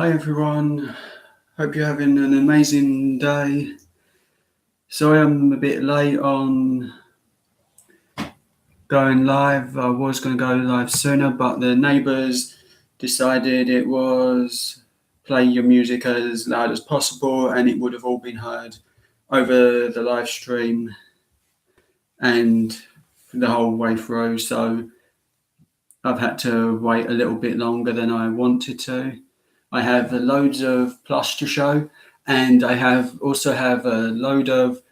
Hi everyone, hope you're having an amazing day. Sorry I'm a bit late on going live. I was going to go live sooner, but the neighbours decided it was play your music as loud as possible and it would have all been heard over the live stream and the whole way through. So I've had to wait a little bit longer than I wanted to. I have loads of plush to show, and I also have a load of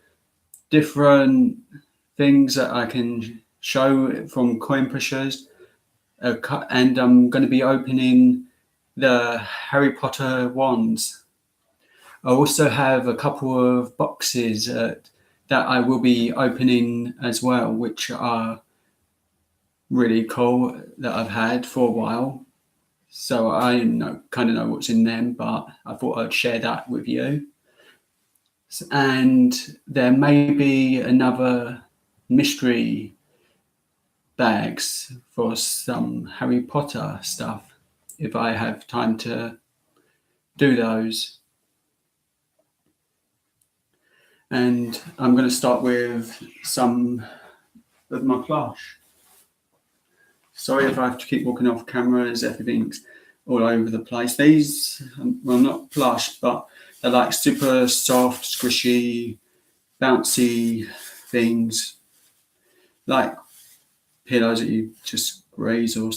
different things that I can show from Coin Pushers, and I'm going to be opening the Harry Potter wands. I also have a couple of boxes that I will be opening as well, which are really cool that I've had for a while. So I kind of know what's in them, but I thought I'd share that with you. And there may be another mystery bags for some Harry Potter stuff if I have time to do those. And I'm going to start with some of my plush. Sorry if I have to keep walking off camera as everything's all over the place. These, well, not plush, but they're like super soft, squishy, bouncy things, like pillows that you just raise or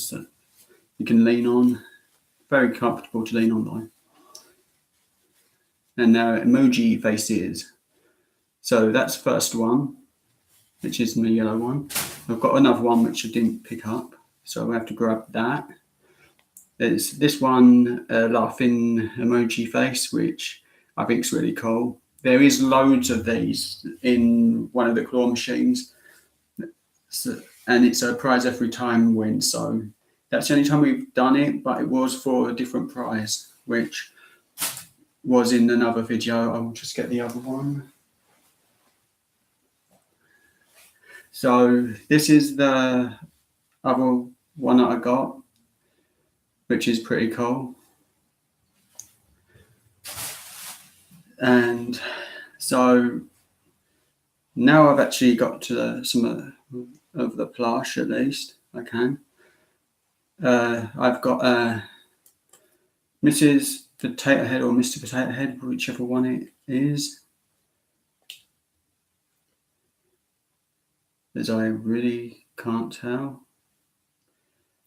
you can lean on. Very comfortable to lean on though. And now emoji faces. So that's the first one, which is the yellow one. I've got another one which I didn't pick up, so I have to grab that. There's this one, laughing emoji face, which I think is really cool. There is loads of these in one of the claw machines, and it's a prize every time win. So that's the only time we've done it, but it was for a different prize, which was in another video. I'll just get the other one. So this is the other one that I got, which is pretty cool. And so now I've actually got to some of the plush, at least I can. I've got Mrs. Potato Head or Mr. Potato Head, whichever one it is. As I really can't tell.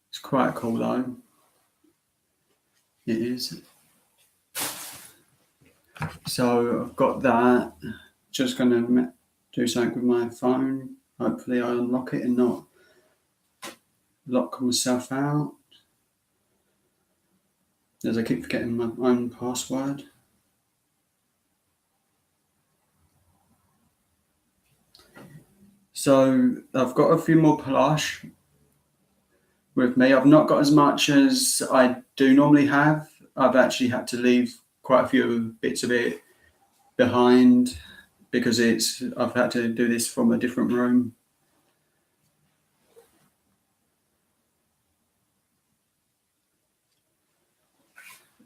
It's quite cool though. It is. So I've got that. Just going to do something with my phone. Hopefully I unlock it and not lock myself out, as I keep forgetting my own password. So I've got a few more plush with me. I've not got as much as I do normally have. I've actually had to leave quite a few bits of it behind because I've had to do this from a different room.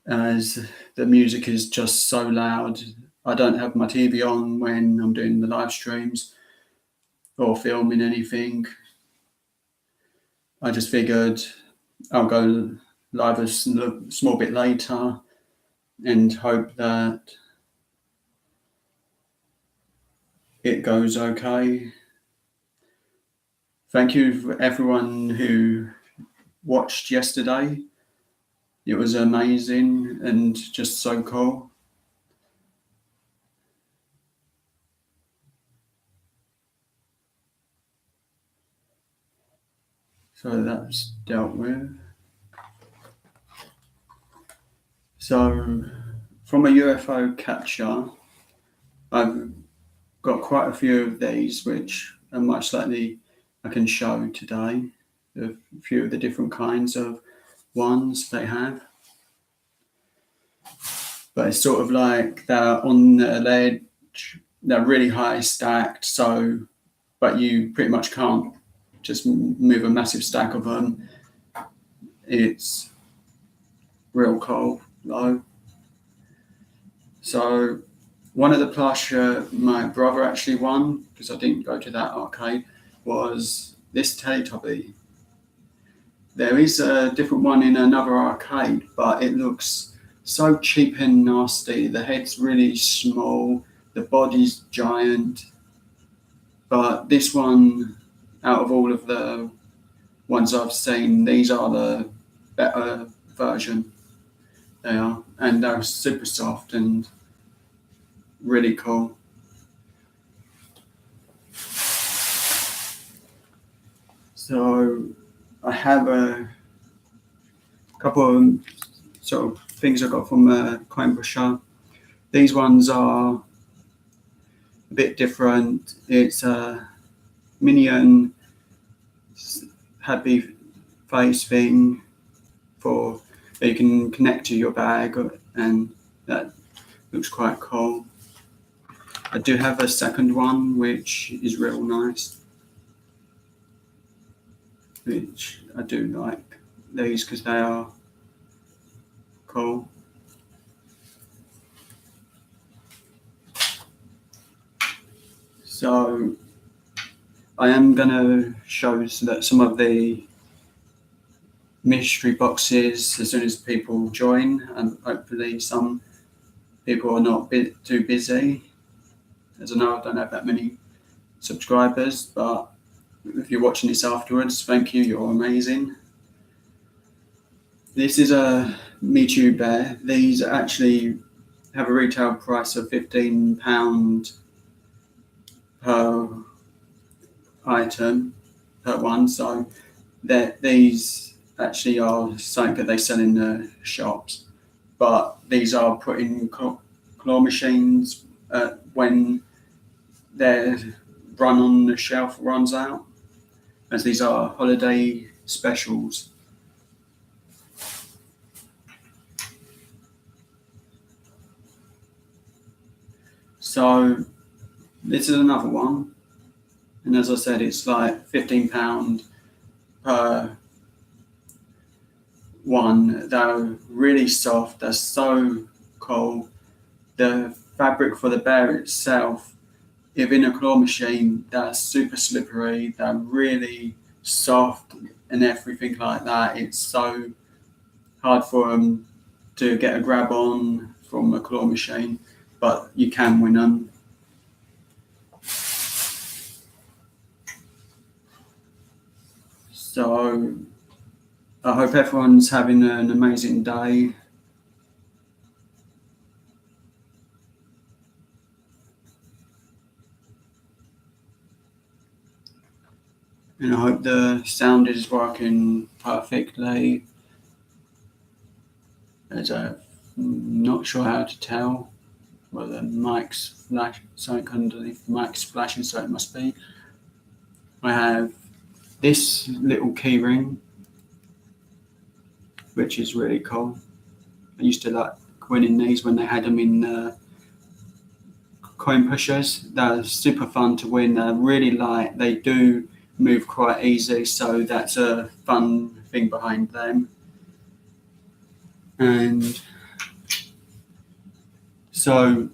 As the music is just so loud. I don't have my TV on when I'm doing the live streams or filming anything. I just figured I'll go live a small bit later and hope that it goes okay. Thank you for everyone who watched yesterday. It was amazing and just so cool. So that's dealt with. So from a UFO catcher, I've got quite a few of these, which are much likely I can show today. A few of the different kinds of ones they have. But it's sort of like they're on the ledge, they're really high stacked, but you pretty much can't just move a massive stack of them. It's real cool though. So one of the plush my brother actually won, because I didn't go to that arcade, was this Teletubby. There is a different one in another arcade, but it looks so cheap and nasty. The head's really small, the body's giant. But this one, out of all of the ones I've seen, these are the better version. They are, and they're super soft and really cool. So I have a couple of sort of things I got from Coin Pusher. These ones are a bit different. It's a minion happy face thing for that you can connect to your bag, and that looks quite cool. I do have a second one which is real nice, which I do like these because they are cool. So I am going to show that some of the mystery boxes as soon as people join, and hopefully some people are not too busy. As I know, I don't have that many subscribers, but if you're watching this afterwards, thank you, you're amazing. This is a Mewtwo Bear. These actually have a retail price of £15 per item, per one, so these actually are something that they sell in the shops, but these are put in claw machines when their run on the shelf runs out, as these are holiday specials. So this is another one, and as I said, it's like £15 per one. They're really soft, they're so cool. The fabric for the bear itself, if in a claw machine, they're super slippery, they're really soft and everything like that. It's so hard for them to get a grab on from a claw machine, but you can win them. So I hope everyone's having an amazing day. And I hope the sound is working perfectly, as I'm not sure how to tell whether the mic's flash, something underneath the mic's flashing, so it must be. I have this little key ring, which is really cool. I used to like winning these when they had them in coin pushers. They're super fun to win. They're really light. They do move quite easy, so that's a fun thing behind them. And so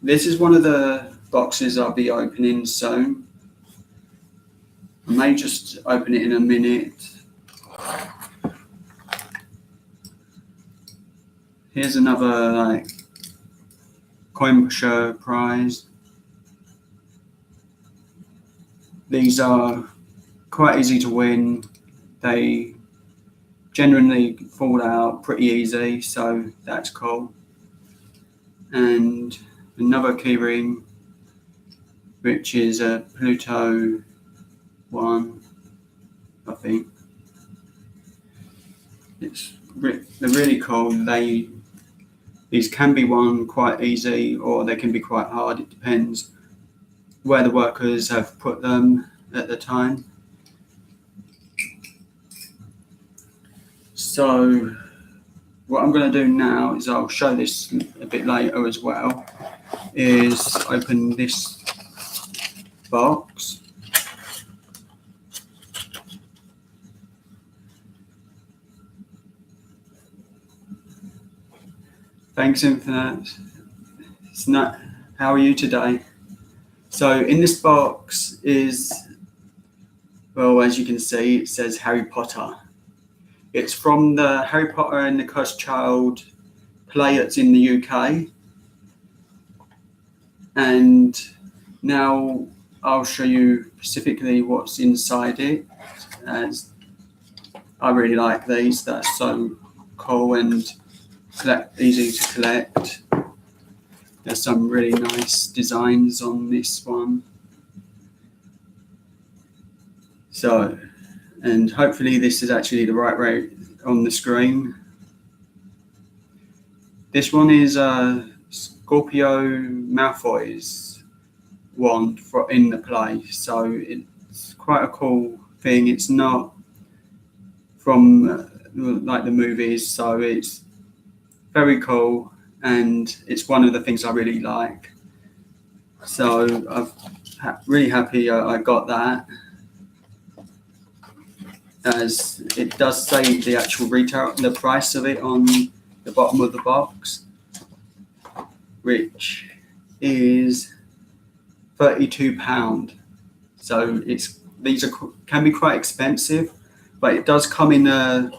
this is one of the boxes I'll be opening soon. I may just open it in a minute. Here's another like coin pusher prize. These are quite easy to win. They generally fall out pretty easy, so that's cool. And another keyring, which is a Pluto one, I think. They're really cool. These can be won quite easy, or they can be quite hard. It depends where the workers have put them at the time. So what I'm going to do now is, I'll show this a bit later as well, is open this box. Thanks, Infinite. It's not. How are you today? So in this box is, well, as you can see, it says Harry Potter. It's from the Harry Potter and the Cursed Child play that's in the UK. And now I'll show you specifically what's inside it, as I really like these. They're so cool and easy to collect. There's some really nice designs on this one. So, and hopefully this is actually the right way on the screen. This one is Scorpio Malfoy's wand in the play, so it's quite a cool thing. It's not from like the movies, so it's very cool, and it's one of the things I really like. So I'm really happy I got that, as it does say the actual the price of it on the bottom of the box, which is £32. So these can be quite expensive, but it does come in a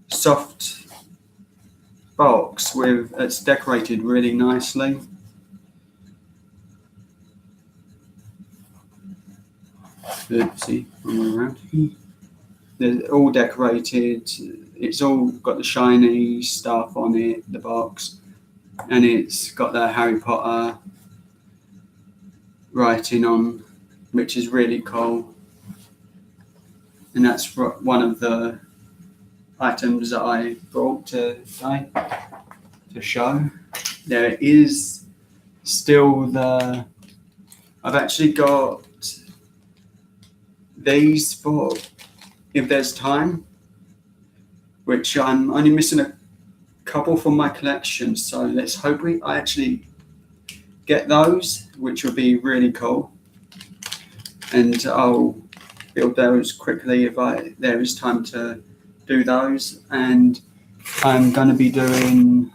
soft box it's decorated really nicely. Oopsie, one way around. They're all decorated. It's all got the shiny stuff on it, the box, and it's got the Harry Potter writing on, which is really cool. And that's one of the items that I brought today to show. There is still I've actually got these for if there's time, which I'm only missing a couple from my collection, so let's hope I actually get those, which will be really cool. And I'll build those quickly if there is time to do those. And I'm going to be doing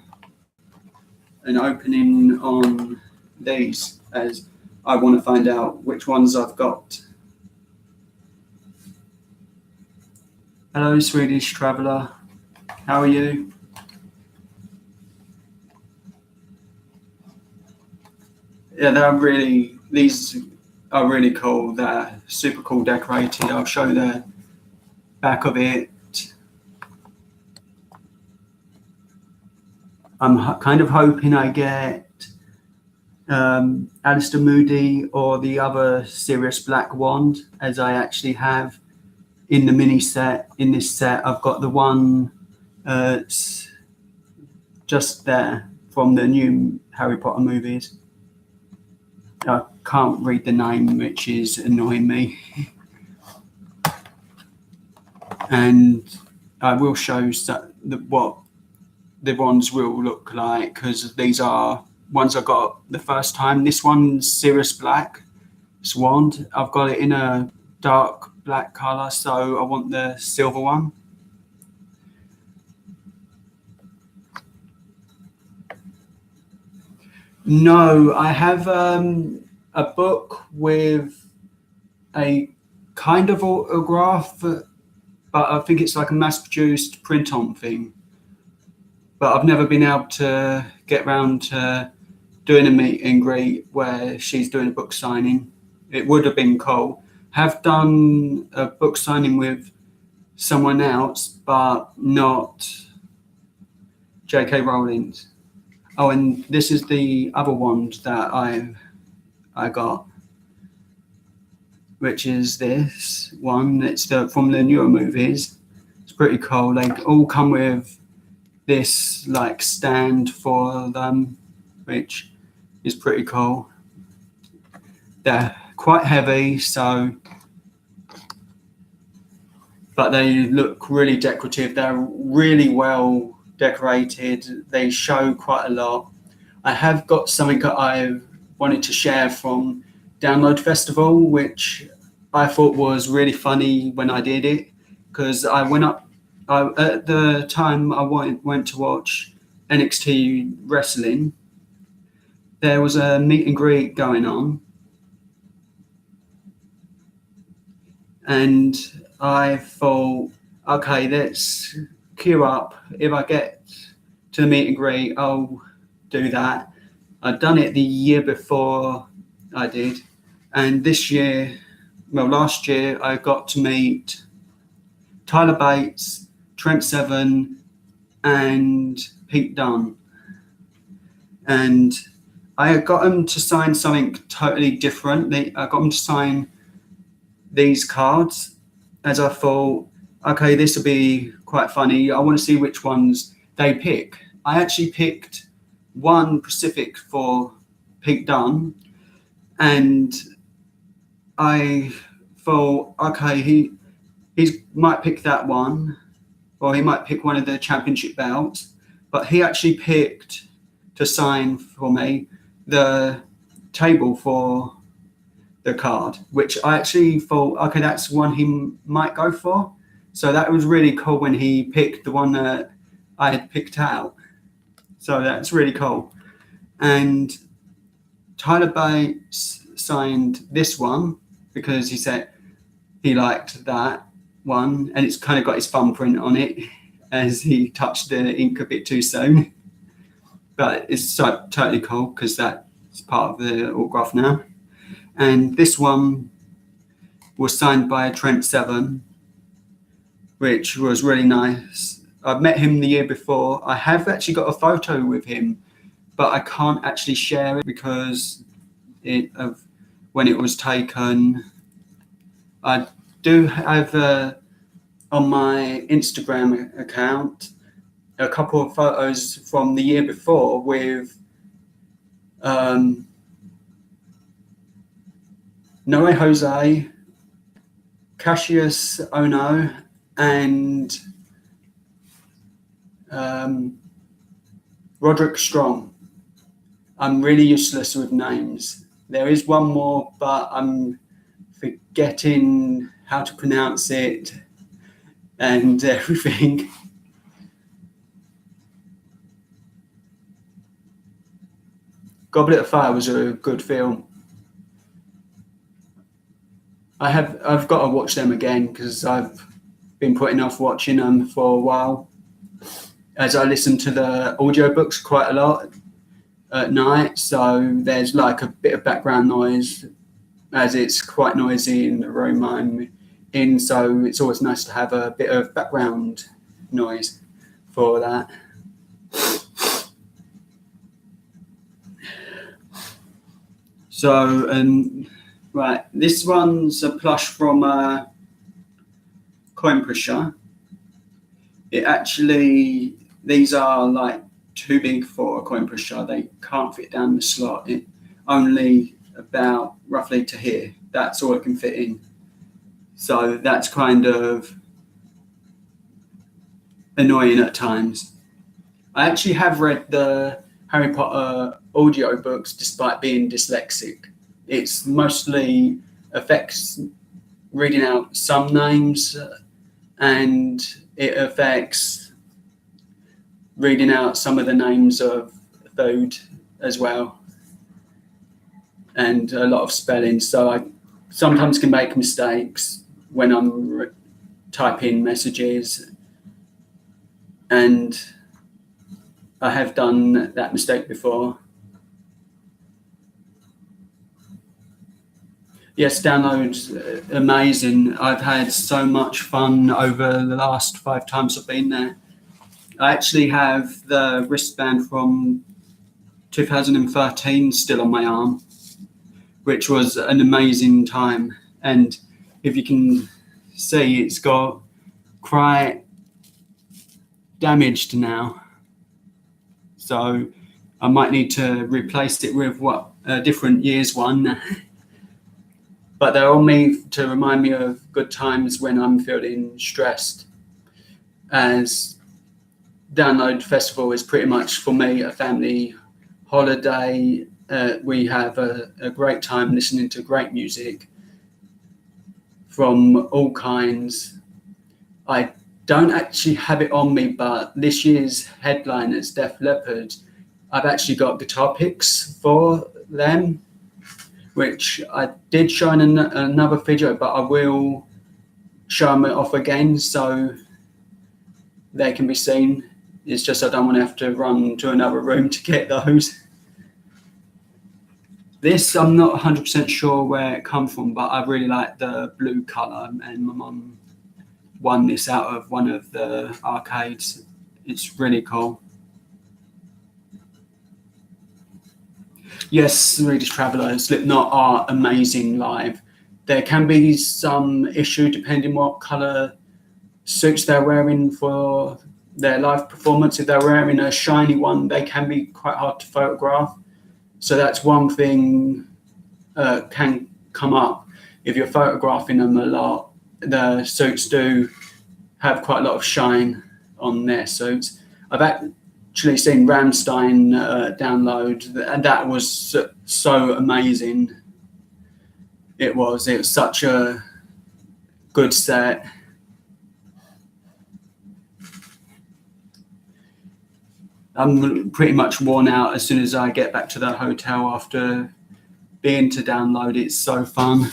an opening on these, as I want to find out which ones I've got. Hello, Swedish traveller. How are you? Yeah, these are really cool. They're super cool decorated. I'll show the back of it. I'm kind of hoping I get Alistair Moody or the other Sirius Black wand, as I actually have in the mini set. In this set, I've got the one just there from the new Harry Potter movies. I can't read the name, which is annoying me. And I will show what the ones will look like, because these are ones I got the first time. This one's Sirius Black wand. I've got it in a dark black colour, so I want the silver one. No, I have a book with a kind of autograph, but I think it's like a mass-produced print-on thing. But I've never been able to get around to doing a meet and greet where she's doing a book signing. It would have been cool. Have done a book signing with someone else, but not J.K. Rowling. Oh, and this is the other wand that I got, which is this one. It's from the newer movies. It's pretty cool. They all come with this like stand for them, which is pretty cool. They're quite heavy, but they look really decorative. They're really well decorated. They show quite a lot. I have got something that I wanted to share from Download Festival, which I thought was really funny when I did it, because I went up at the time I went to watch NXT Wrestling, there was a meet and greet going on, and I thought, okay, let's queue up. If I get to the meet and greet, I'll do that. I'd done it the year before I did, and last year I got to meet Tyler Bates, Trent Seven, and Pete Dunne. And I got them to sign something totally different. I got them to sign these cards, as I thought, okay, this will be quite funny. I want to see which ones they pick. I actually picked one Pacific for Pete Dunne, and I thought, okay, he might pick that one, or he might pick one of the championship belts, but he actually picked to sign for me the table for the card, which I actually thought, okay, that's one he might go for. So that was really cool when he picked the one that I had picked out. So that's really cool. And Tyler Bates signed this one because he said he liked that one, and it's kind of got his thumbprint on it as he touched the ink a bit too soon. But it's totally cool because that's part of the autograph now. And this one was signed by Trent Seven, which was really nice. I've met him the year before. I have actually got a photo with him, but I can't actually share it because of when it was taken. I do have on my Instagram account a couple of photos from the year before with Noe Jose, Cassius Ono, and Roderick Strong. I'm really useless with names. There is one more, but I'm forgetting how to pronounce it and everything. Goblet of Fire was a good film. I've got to watch them again because I've been putting off watching them for a while, as I listen to the audiobooks quite a lot at night, so there's like a bit of background noise as it's quite noisy in the room I'm in, so it's always nice to have a bit of background noise for that. So, right, this one's a plush from Coin Pusher. These are like too big for a Coin Pusher. They can't fit down the slot. It only about roughly to here. That's all it can fit in. So that's kind of annoying at times. I actually have read the Harry Potter audiobooks despite being dyslexic. It's mostly affects reading out some names, and it affects reading out some of the names of food as well, and a lot of spelling. So I sometimes can make mistakes when I'm typing messages, and I have done that mistake before. Yes, downloads amazing. I've had so much fun over the last 5 times I've been there. I actually have the wristband from 2013 still on my arm, which was an amazing time. And if you can see, it's got quite damaged now. So I might need to replace it with a different year's one. But they're on me to remind me of good times when I'm feeling stressed, as Download Festival is pretty much for me a family holiday. We have a great time listening to great music from all kinds. I don't actually have it on me, but this year's headliners, Def Leppard, I've actually got guitar picks for them, which I did show in another video, but I will show them it off again so they can be seen. It's just I don't want to have to run to another room to get those. This, I'm not 100% sure where it comes from, but I really like the blue colour, and my mum won this out of one of the arcades. It's really cool. Yes, Swedish Traveller, Slipknot are amazing live. There can be some issue depending what colour suits they're wearing for their live performance. If they're wearing a shiny one, they can be quite hard to photograph. So that's one thing can come up. If you're photographing them a lot, the suits do have quite a lot of shine on their suits. I've actually seen Rammstein download, and that was so amazing. It was such a good set. I'm pretty much worn out as soon as I get back to the hotel after being to download. It's so fun.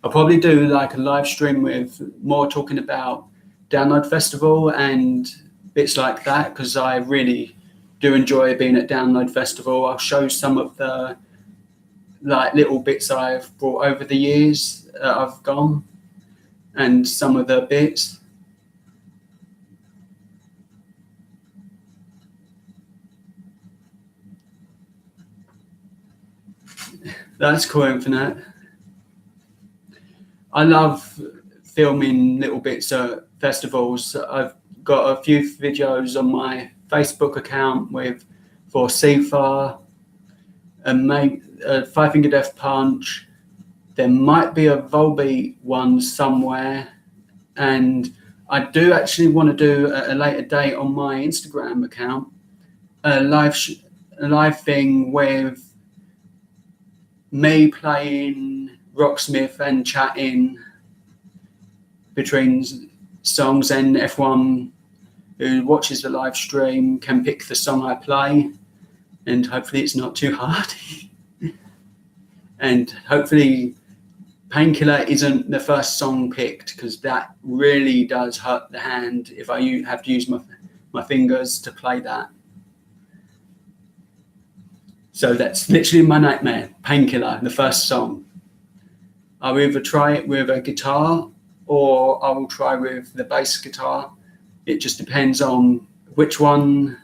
I'll probably do like a live stream with more talking about Download Festival and bits like that, because I really do enjoy being at Download Festival. I'll show some of the like little bits I've brought over the years I've gone, and some of the bits. That's cool, Infinite. I love filming little bits at festivals. I've got a few videos on my Facebook account for Seafar and Five Finger Death Punch. There might be a Volbeat one somewhere, and I do actually want to do at a later date on my Instagram account a live thing with me playing Rocksmith and chatting between songs, and everyone who watches the live stream can pick the song I play, and hopefully it's not too hard. And hopefully Painkiller isn't the first song picked, because that really does hurt the hand if I have to use my fingers to play that. So that's literally my nightmare. Painkiller, the first song. I'll either try it with a guitar or I will try with the bass guitar. It just depends on which one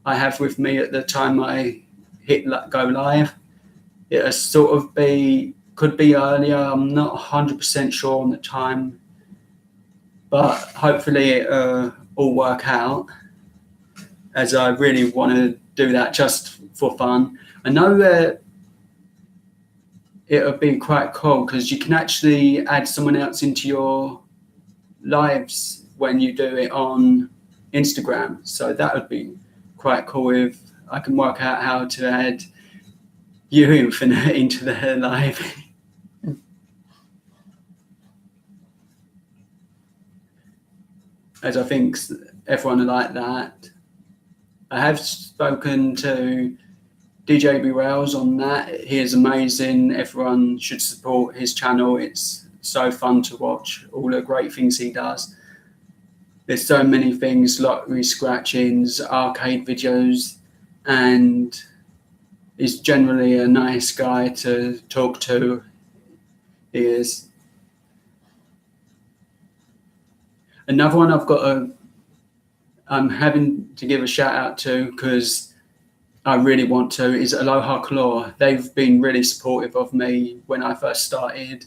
I have with me at the time I hit go live. It'll sort of could be earlier. I'm not 100% sure on the time, but hopefully it'll all work out, as I really want to do that just for fun. I know that it'll be quite cool because you can actually add someone else into your lives when you do it on Instagram. So that would be quite cool if I can work out how to add you, Infinite, into the live. As I think everyone would like that. I have spoken to DJ B Rails on that. He is amazing. Everyone should support his channel. It's so fun to watch all the great things he does. There's so many things, lottery scratchings, arcade videos, and he's generally a nice guy to talk to. He is. Another one I'm having to give a shout out to, because I really want to, is Aloha Claw. They've been really supportive of me when I first started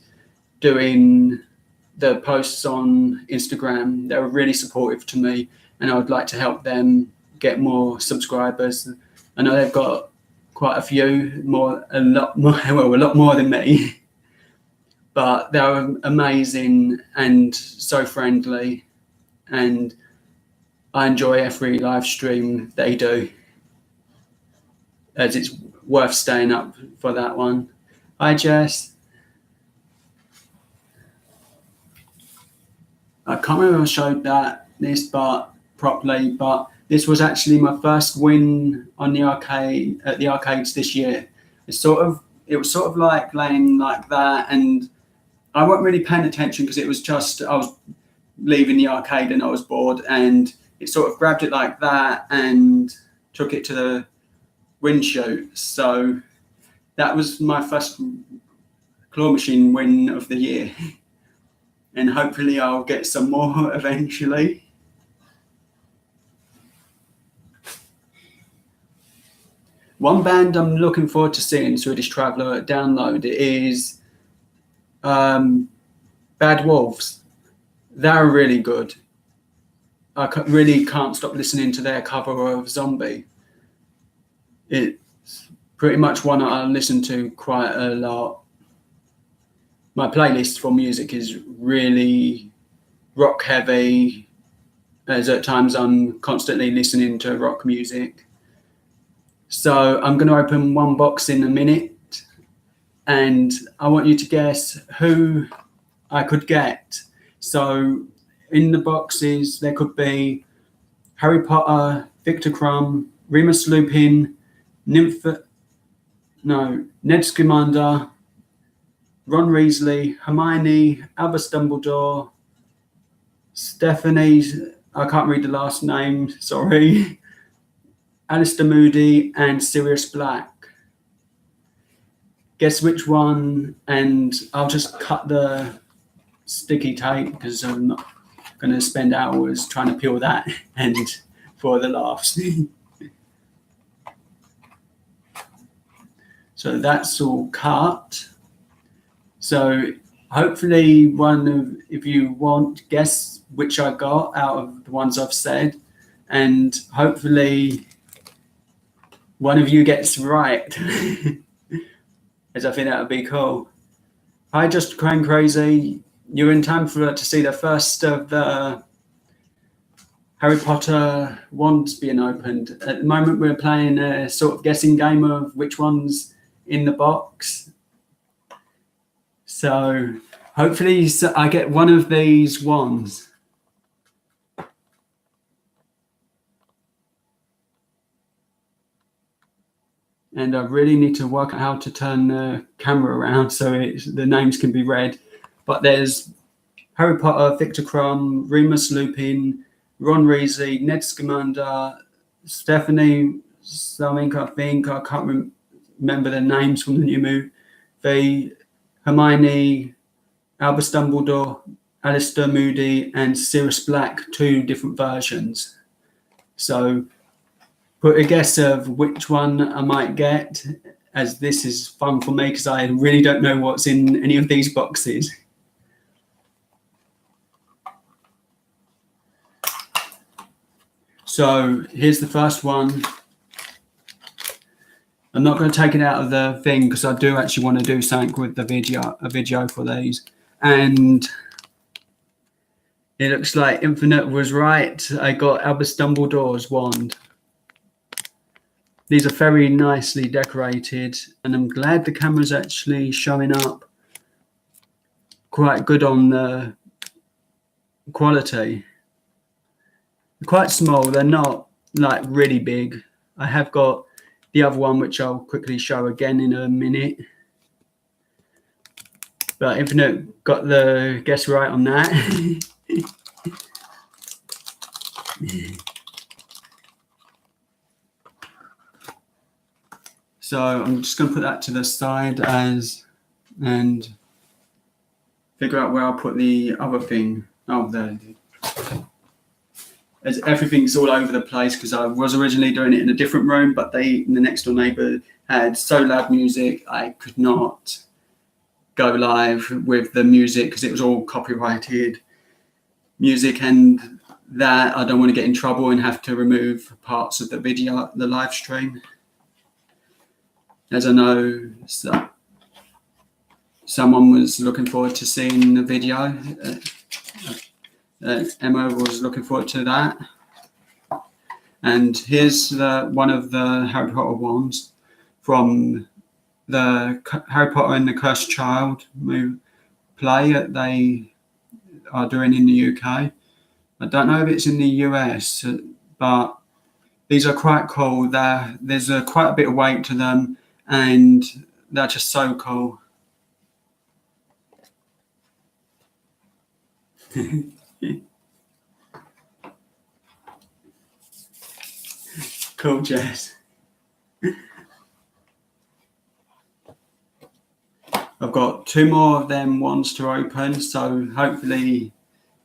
doing the posts on Instagram. They were really supportive to me, and I would like to help them get more subscribers. I know they've got quite a few, a lot more than me, but they're amazing and so friendly, and I enjoy every live stream they do, as it's worth staying up for that one. Hi, Jess. I can't remember if I showed this but properly, but this was actually my first win on the arcade at the arcades this year. It was sort of like laying like that, and I wasn't really paying attention because it was just I was leaving the arcade and I was bored, and it sort of grabbed it like that and took it to the win chute. So that was my first claw machine win of the year. And hopefully I'll get some more eventually. One band I'm looking forward to seeing Swedish Traveller download is Bad Wolves. They're really good. I really can't stop listening to their cover of Zombie. It's pretty much one I listen to quite a lot. My playlist for music is really rock heavy, as at times I'm constantly listening to rock music. So I'm going to open one box in a minute, and I want you to guess who I could get. So in the boxes there could be Harry Potter, Victor Crumb, Remus Lupin, Ned Scamander, Ron Weasley, Hermione, Albus Dumbledore, Stephanie, I can't read the last name, sorry, Alistair Moody, and Sirius Black. Guess which one, and I'll just cut the sticky tape because I'm not going to spend hours trying to peel that and for the laughs. So that's all cut. So hopefully if you want, guess which I got out of the ones I've said, and hopefully one of you gets right, as I think that would be cool. Hi, Just Crying Crazy. You're in time to see the first of the Harry Potter wands being opened. At the moment, we're playing a sort of guessing game of which one's in the box. So hopefully I get one of these wands. And I really need to work out how to turn the camera around so the names can be read. But there's Harry Potter, Victor Crumb, Remus Lupin, Ron Weasley, Ned Scamander, Stephanie something, I think. I can't remember the names from the new movie. Hermione, Albus Dumbledore, Alistair Moody, and Sirius Black, 2 different versions. So put a guess of which one I might get, as this is fun for me because I really don't know what's in any of these boxes. So here's the first one. I'm not going to take it out of the thing because I do actually want to do something with the video for these. And it looks like Infinite was right. I got Albus Dumbledore's wand. These are very nicely decorated, and I'm glad the camera's actually showing up quite good on the quality. They're quite small, they're not like really big. I have got the other one, which I'll quickly show again in a minute. But Infinite got the guess right on that. So I'm just going to put that to the side and figure out where I'll put the other thing. Oh, there. As everything's all over the place because I was originally doing it in a different room, but the next door neighbour had so loud music I could not go live with the music because it was all copyrighted music, and that I don't want to get in trouble and have to remove parts of the video, the live stream. As I know, someone was looking forward to seeing the video. Emma was looking forward to that. And here's one of the Harry Potter wands from the Harry Potter and the Cursed Child play. are doing in the UK. I don't know if it's in the US, but these are quite cool. There's quite a bit of weight to them, and they're just so cool. Cool, Jess. I've got 2 more of them ones to open, so hopefully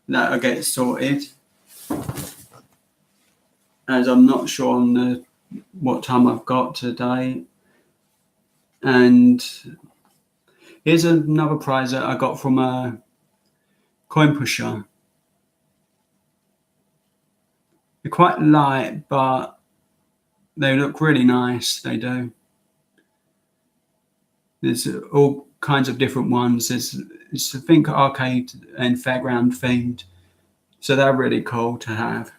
that'll get sorted. As I'm not sure on what time I've got today. And here's another prize that I got from a coin pusher. They're quite light, but they look really nice. They do. There's all kinds of different ones. It's I think arcade and fairground themed, so they're really cool to have.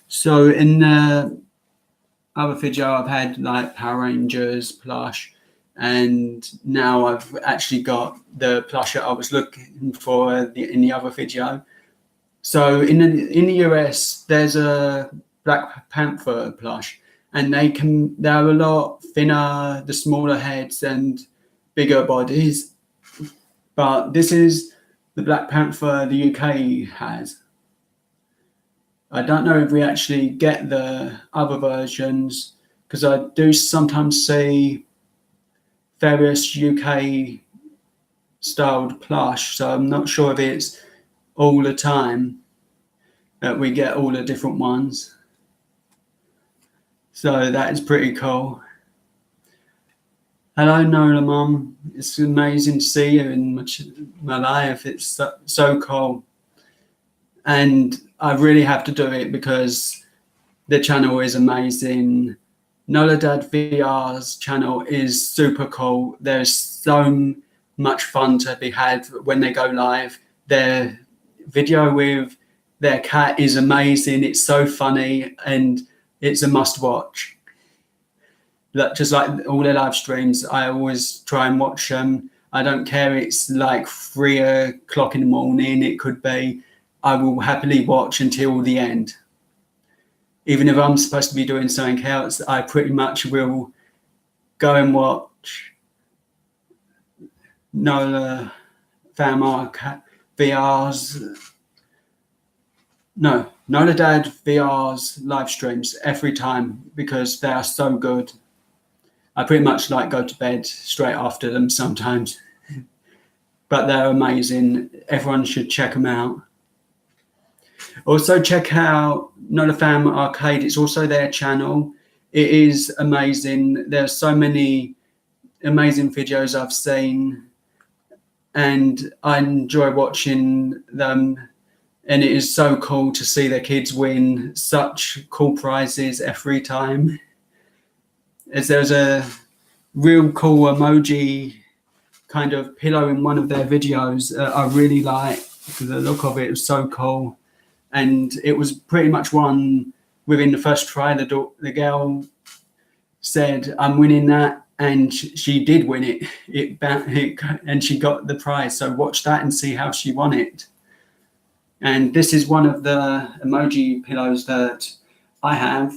So in the other video, I've had like Power Rangers plush, and now I've actually got the plush that I was looking for in the other video. So in the US, there's a Black Panther plush, and they're a lot thinner, the smaller heads and bigger bodies. But this is the Black Panther the UK has. I don't know if we actually get the other versions, because I do sometimes see various UK styled plush, so I'm not sure if it's all the time that we get all the different ones. So that is pretty cool. Hello, Nola Mum. It's amazing to see you in my life. It's so cool. And I really have to do it because the channel is amazing. Nola Dad VR's channel is super cool. There's so much fun to be had when they go live. Their video with their cat is amazing. It's so funny and it's a must watch. Just like all their live streams, I always try and watch them. I don't care. It's like 3 o'clock in the morning. It could be. I will happily watch until the end. Even if I'm supposed to be doing something else, I pretty much will go and watch Nola Dad VR's live streams every time because they are so good. I pretty much like go to bed straight after them sometimes, but they're amazing. Everyone should check them out. Also check out Nola Fam Arcade. It's also their channel. It is amazing. There's so many amazing videos I've seen, and I enjoy watching them. And it is so cool to see their kids win such cool prizes every time. As there's a real cool emoji kind of pillow in one of their videos I really like because the look of it was so cool. And it was pretty much won within the first try. The girl said, "I'm winning that," and she did win it, and she got the prize. So watch that and see how she won it. And this is one of the emoji pillows that I have,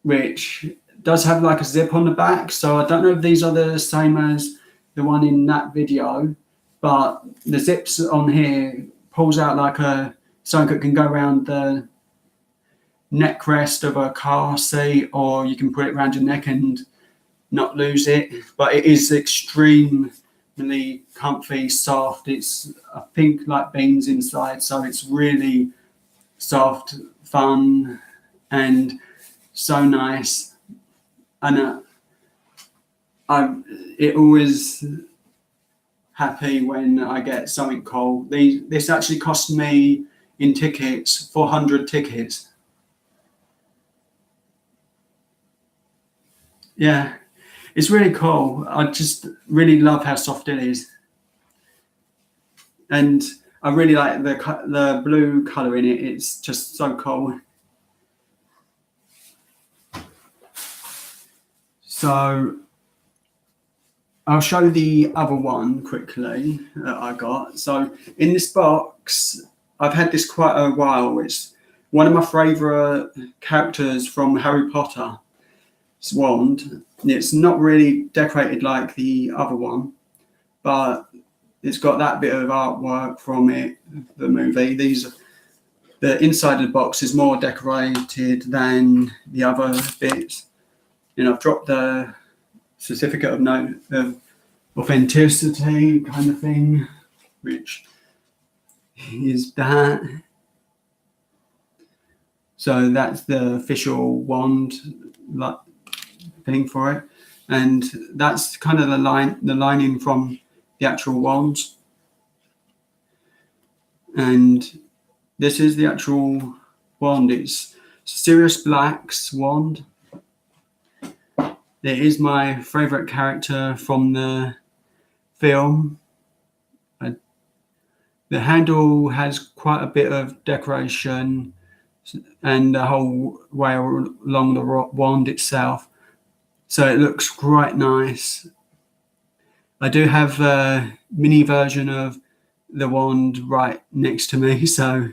which does have like a zip on the back. So I don't know if these are the same as the one in that video, but the zips on here pulls out like something that can go around the neck rest of a car seat, or you can put it around your neck and not lose it. But it is extremely comfy, soft. It's, I think, like beans inside, so it's really soft, fun, and so nice. And it always happy when I get something cool. This actually cost me in tickets 400 tickets. Yeah, it's really cool. I just really love how soft it is, and I really like the blue color in it. It's just so cool. So I'll show the other one quickly that I got. So in this box, I've had this quite a while. It's one of my favourite characters from Harry Potter. It's wand. It's not really decorated like the other one, but it's got that bit of artwork from it, the movie. The inside of the box is more decorated than the other bits. And I've dropped the certificate of authenticity kind of thing, which is that. So that's the official wand thing for it, and that's kind of the lining from the actual wands. And this is the actual wand. It's Sirius Black's wand. It is my favourite character from the film. The handle has quite a bit of decoration, and the whole way along the wand itself, so it looks quite nice. I do have a mini version of the wand right next to me, so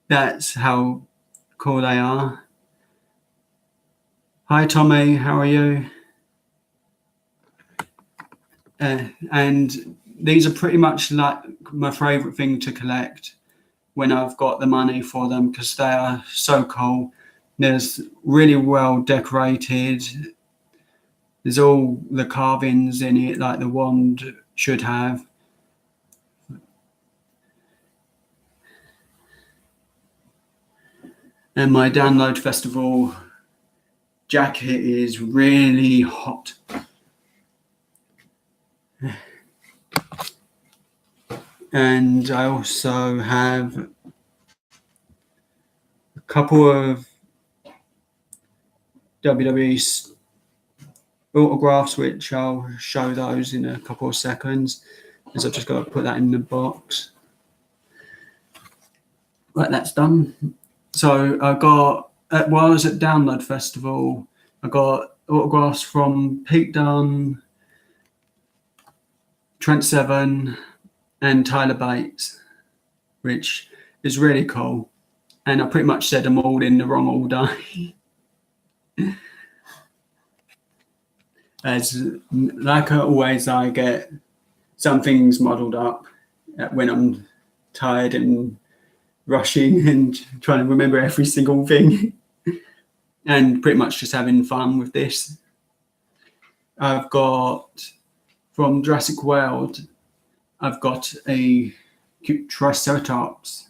that's how cool they are. Hi Tommy, how are you? And these are pretty much like my favourite thing to collect when I've got the money for them, because they are so cool. There's really well decorated. There's all the carvings in it like the wand should have. And my Download Festival jacket is really hot. And I also have a couple of WWE autographs, which I'll show those in a couple of seconds, as I've just got to put that in the box. Right, that's done. So I got, while I was at Download Festival, I got autographs from Pete Dunne, Trent Seven, and Tyler Bates, which is really cool. And I pretty much said them all in the wrong order. As like always, I get some things muddled up when I'm tired and rushing and trying to remember every single thing, and pretty much just having fun with this. I've got from Jurassic World, I've got a cute Triceratops.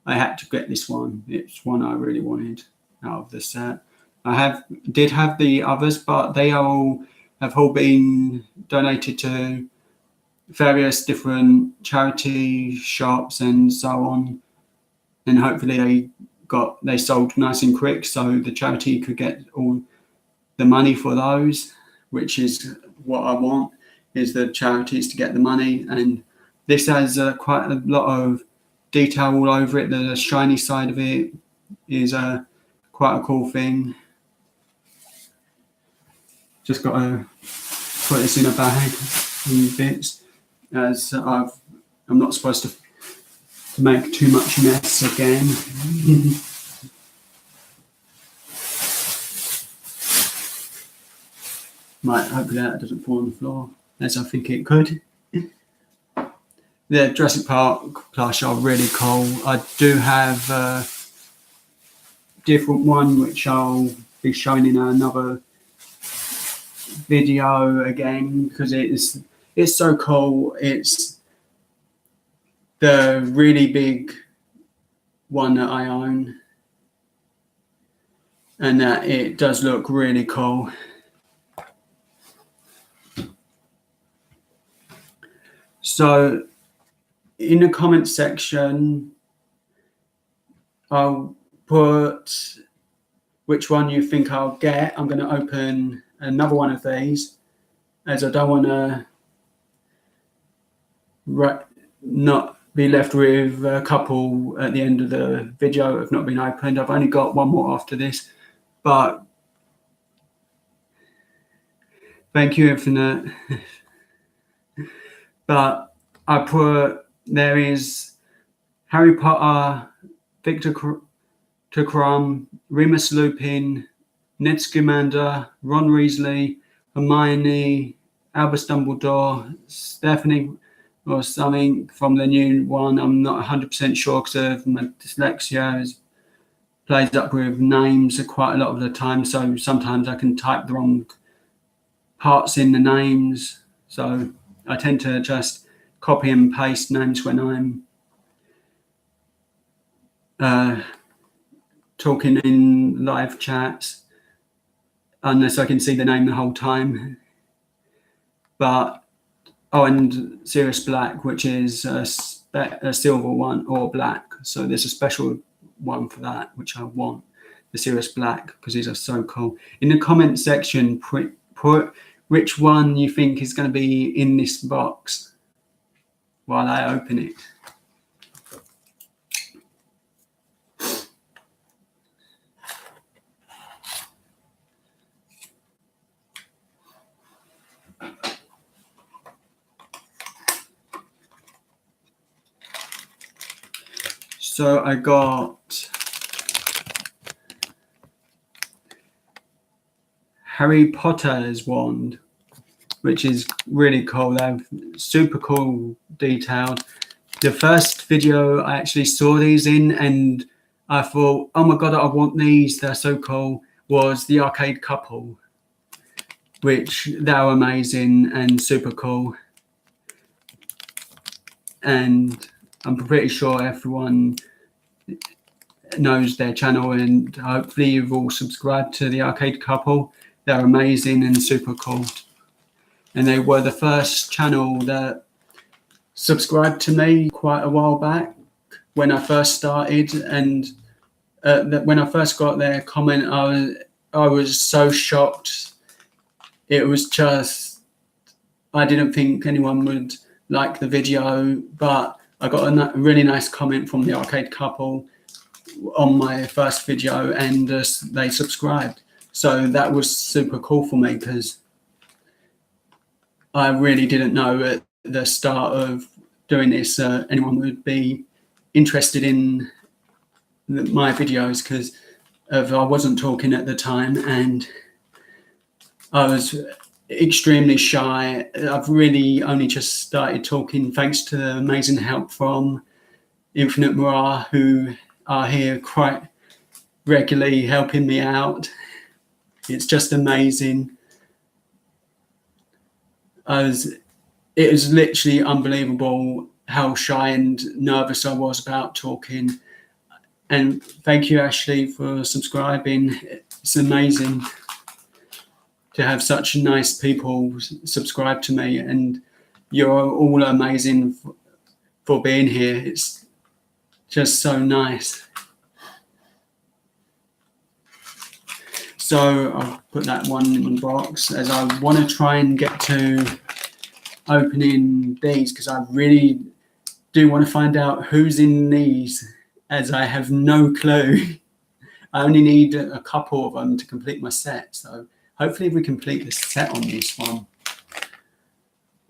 I had to get this one. It's one I really wanted out of the set. I did have the others, but they have all been donated to various different charity shops and so on. And hopefully they sold nice and quick, so the charity could get all the money for those, which is what I want, is the charities to get the money. And this has quite a lot of detail all over it. The shiny side of it is quite a cool thing. Just got to put this in a bag in bits, as I'm not supposed to make too much mess again. Hopefully that doesn't fall on the floor, as I think it could. The Jurassic Park plush are really cool. I do have a different one, which I'll be showing in another video again, because it's so cool. It's the really big one that I own, and that it does look really cool. So in the comment section, I'll put which one you think I'll get. I'm going to open another one of these, as I don't want to not be left with a couple at the end of the video that have not been opened. I've only got one more after this, but Thank you, Infinite. But I put, there is Harry Potter, Victor Krum, Remus Lupin, Ned Scamander, Ron Weasley, Hermione, Albus Dumbledore, Stephanie or something from the new one. I'm not 100% sure because of my dyslexia plays up with names quite a lot of the time, so sometimes I can type the wrong parts in the names. So I tend to just copy and paste names when I'm talking in live chats, unless I can see the name the whole time. But and Sirius Black, which is a silver one or black. So there's a special one for that, which I want, the Sirius Black, because these are so cool. In the comment section, put which one you think is going to be in this box while I open it. So I got Harry Potter's wand, which is really cool. They're super cool, detailed. The first video I actually saw these in and I thought, oh my God, I want these. They're so cool, was the Arcade Couple, which they were amazing and super cool. And I'm pretty sure everyone knows their channel, and hopefully you've all subscribed to the Arcade Couple. They're amazing and super cool. And they were the first channel that subscribed to me quite a while back when I first started. And when I first got their comment, I was so shocked. It was just, I didn't think anyone would like the video, but I got a really nice comment from the Arcade Couple on my first video, and they subscribed. So that was super cool for me, because I really didn't know at the start of doing this anyone would be interested in my videos, because I wasn't talking at the time and I was extremely shy. I've really only just started talking thanks to the amazing help from Infinite Mirror, who are here quite regularly helping me out. It's just amazing. It was literally unbelievable how shy and nervous I was about talking. And thank you, Ashley, for subscribing. It's amazing to have such nice people subscribe to me, and you're all amazing for being here. It's just so nice. So I'll put that one in the box, as I want to try and get to opening these, because I really do want to find out who's in these, as I have no clue. I only need a couple of them to complete my set, so hopefully we complete the set on this one.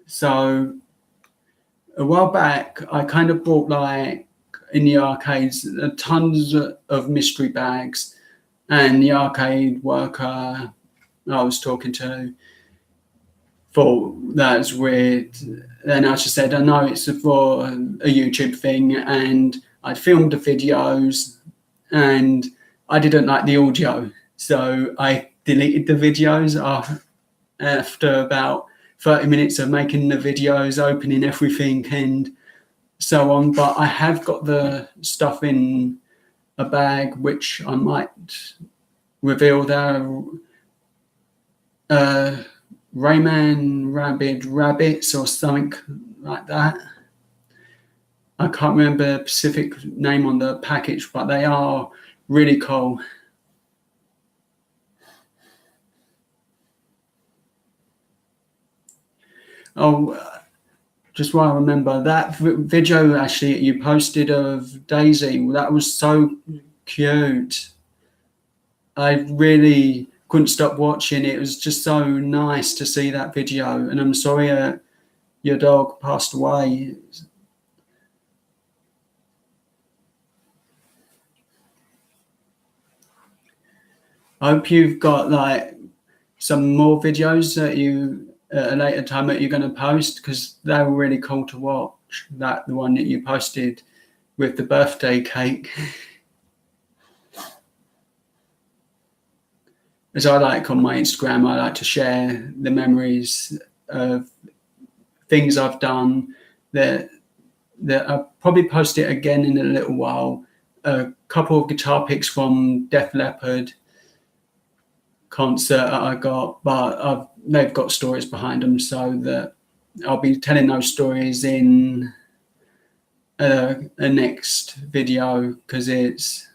So a while back, I kind of bought, like, in the arcades, tons of mystery bags, and the arcade worker I was talking to thought that's weird. Then I just said, I know it's for a YouTube thing, and I filmed the videos and I didn't like the audio, so I deleted the videos after about 30 minutes of making the videos, opening everything and so on. But I have got the stuff in a bag, which I might reveal there. Rayman Rabid Rabbits or something like that. I can't remember the specific name on the package, but they are really cool. Oh, just what I remember, that video actually you posted of Daisy, that was so cute. I really couldn't stop watching. It was just so nice to see that video. And I'm sorry your dog passed away. I hope you've got like some more videos that you at a later time that you're going to post, because they were really cool to watch. The one that you posted with the birthday cake. As I like on my Instagram, I like to share the memories of things I've done that I'll probably post it again in a little while. A couple of guitar picks from Def Leppard concert I got, but they've got stories behind them, so that I'll be telling those stories in a next video, because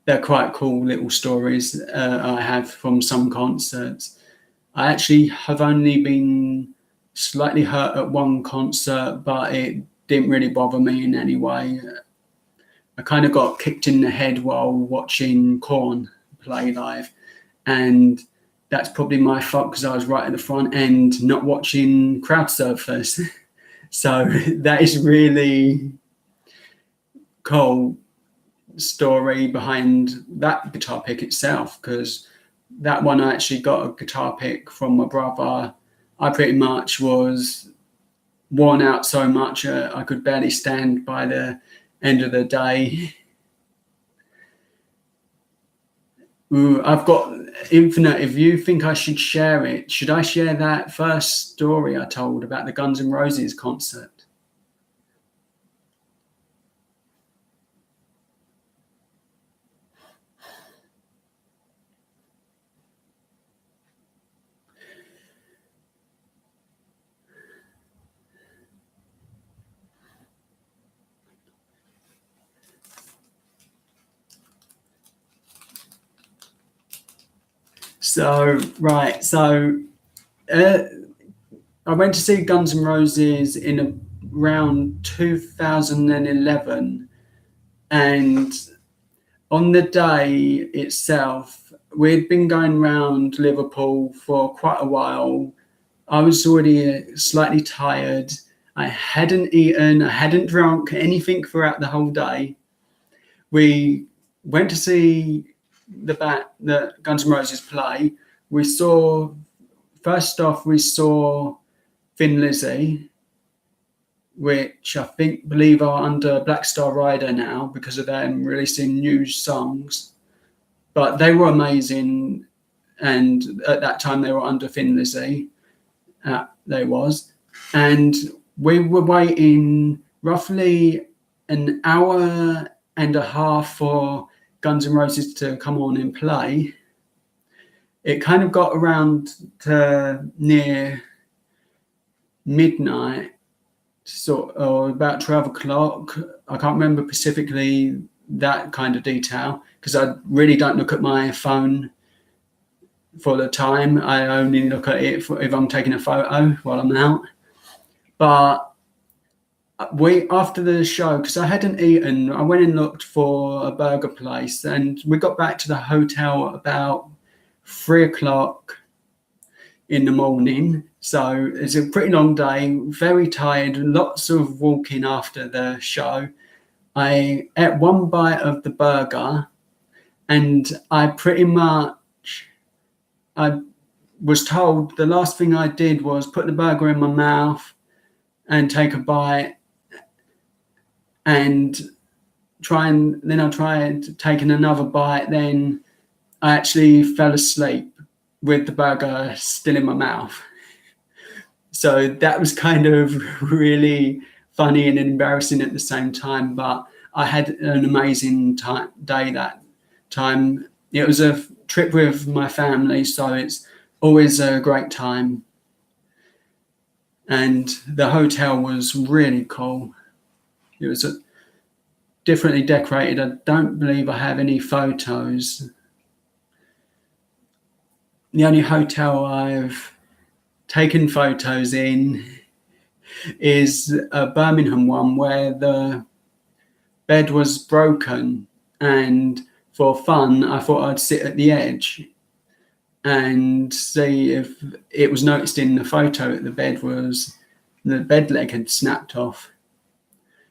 they're quite cool little stories I have from some concerts. I actually have only been slightly hurt at one concert, but it didn't really bother me in any way. I kind of got kicked in the head while watching Korn play live, and that's probably my fault because I was right at the front end, not watching crowd surfers. So that is really cool story behind that guitar pick itself, because that one I actually got a guitar pick from my brother. I pretty much was worn out so much I could barely stand by the end of the day. Ooh, I've got Infinite. If you think I should share it, should I share that first story I told about the Guns N' Roses concert? So I went to see Guns N' Roses in around 2011, and on the day itself, we'd been going around Liverpool for quite a while. I was already slightly tired. I hadn't eaten, I hadn't drunk anything throughout the whole day. We went to see the Guns N' Roses play. First off, we saw Thin Lizzy, which I believe are under Black Star Rider now because of them releasing new songs. But they were amazing, and at that time they were under Thin Lizzy. And we were waiting roughly an hour and a half for Guns N' Roses to come on and play. It kind of got around to near midnight, or about 12 o'clock. I can't remember specifically that kind of detail because I really don't look at my phone for the time. I only look at it if I'm taking a photo while I'm out. But after the show, because I hadn't eaten, I went and looked for a burger place, and we got back to the hotel about 3 o'clock in the morning. So it's a pretty long day, very tired, lots of walking after the show. I ate one bite of the burger, and I was told the last thing I did was put the burger in my mouth and take a bite, and then I tried taking another bite. Then I actually fell asleep with the burger still in my mouth. So that was kind of really funny and embarrassing at the same time. But I had an amazing day that time. It was a trip with my family, so it's always a great time. And the hotel was really cool. It was differently decorated. I don't believe I have any photos. The only hotel I've taken photos in is a Birmingham one where the bed was broken, and for fun I thought I'd sit at the edge and see if it was noticed in the photo that the bed leg had snapped off.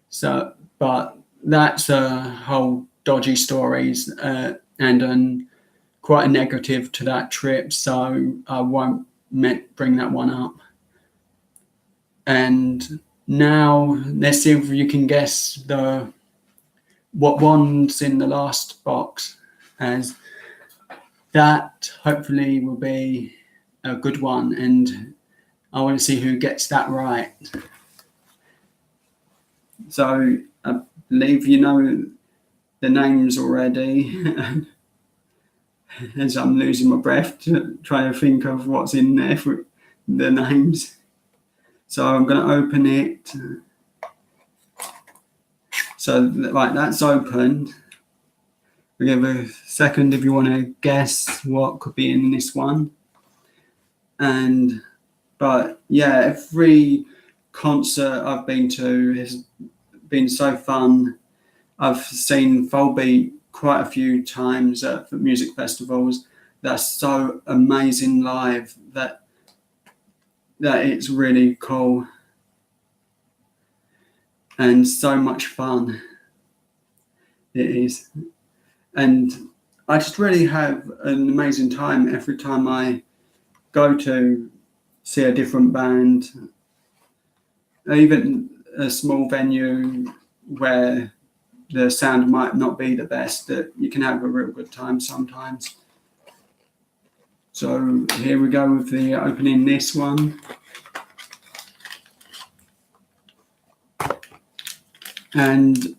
So, but that's a whole dodgy stories and quite a negative to that trip. So I won't bring that one up. And now let's see if you can guess what one's in the last box, as that hopefully will be a good one, and I want to see who gets that right. So I believe you know the names already, as I'm losing my breath trying to think of what's in there for the names. So I'm going to open it. So right, that's opened. We'll give a second if you want to guess what could be in this one. But yeah, every concert I've been to has been so fun. I've seen Volbeat quite a few times at music festivals. They're so amazing live that it's really cool and so much fun. It is. And I just really have an amazing time every time I go to see a different band, even a small venue where the sound might not be the best, that you can have a real good time sometimes. So here we go with the opening this one. And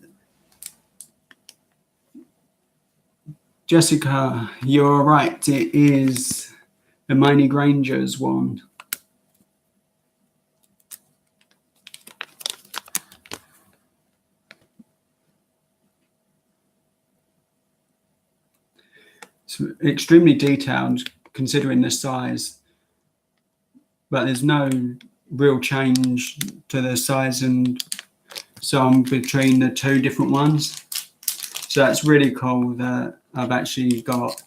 Jessica, you're right, it is Hermione Granger's wand. It's extremely detailed considering the size, but there's no real change to the size and song between the two different ones. So that's really cool that I've actually got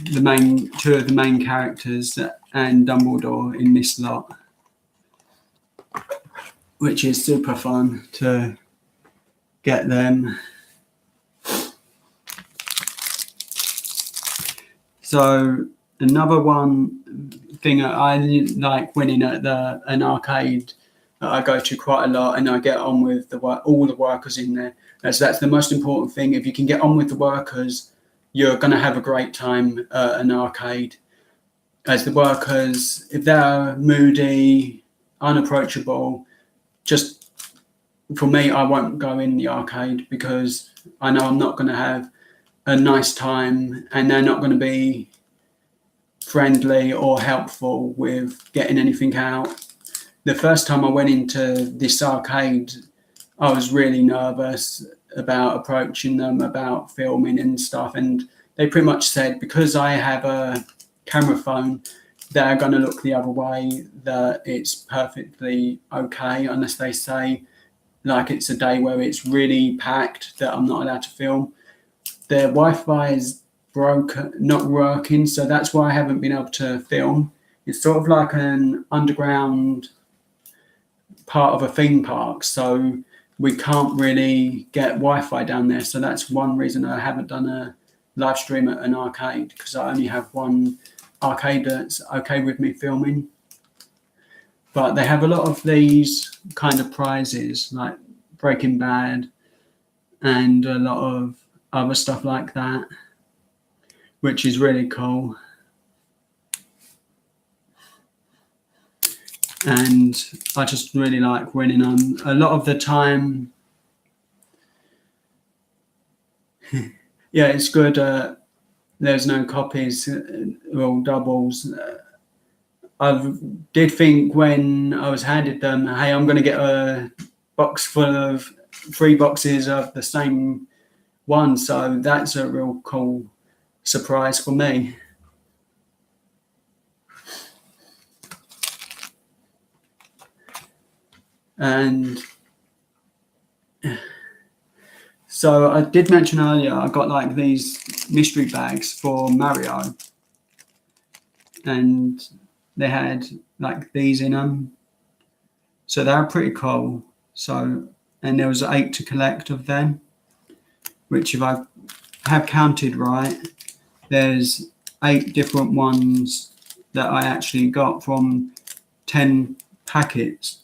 two of the main characters and Dumbledore in this lot, which is super fun to get them. So another one thing I like winning at an arcade that I go to quite a lot, and I get on with all the workers in there. So that's the most important thing. If you can get on with the workers, you're going to have a great time at an arcade. As the workers, if they're moody, unapproachable, just for me, I won't go in the arcade because I know I'm not going to have a nice time, and they're not going to be friendly or helpful with getting anything out. The first time I went into this arcade, I was really nervous about approaching them, about filming and stuff, and they pretty much said because I have a camera phone, they're going to look the other way, that it's perfectly okay, unless they say like it's a day where it's really packed that I'm not allowed to film. Their Wi-Fi is not working, so that's why I haven't been able to film. It's sort of like an underground part of a theme park, so we can't really get Wi-Fi down there. So that's one reason I haven't done a live stream at an arcade, because I only have one arcade that's okay with me filming. But they have a lot of these kind of prizes, like Breaking Bad and a lot of other stuff like that, which is really cool. And I just really like winning them. A lot of the time, yeah, it's good. There's no copies, all doubles. I did think when I was handed them, hey, I'm going to get a box full of 3 boxes of the same one. So that's a real cool surprise for me. And so I did mention earlier, I got like these mystery bags for Mario. and they had like these in them. So they were pretty cool. So, and there was 8 to collect of them, which if I have counted right, there's 8 different ones that I actually got from 10 packets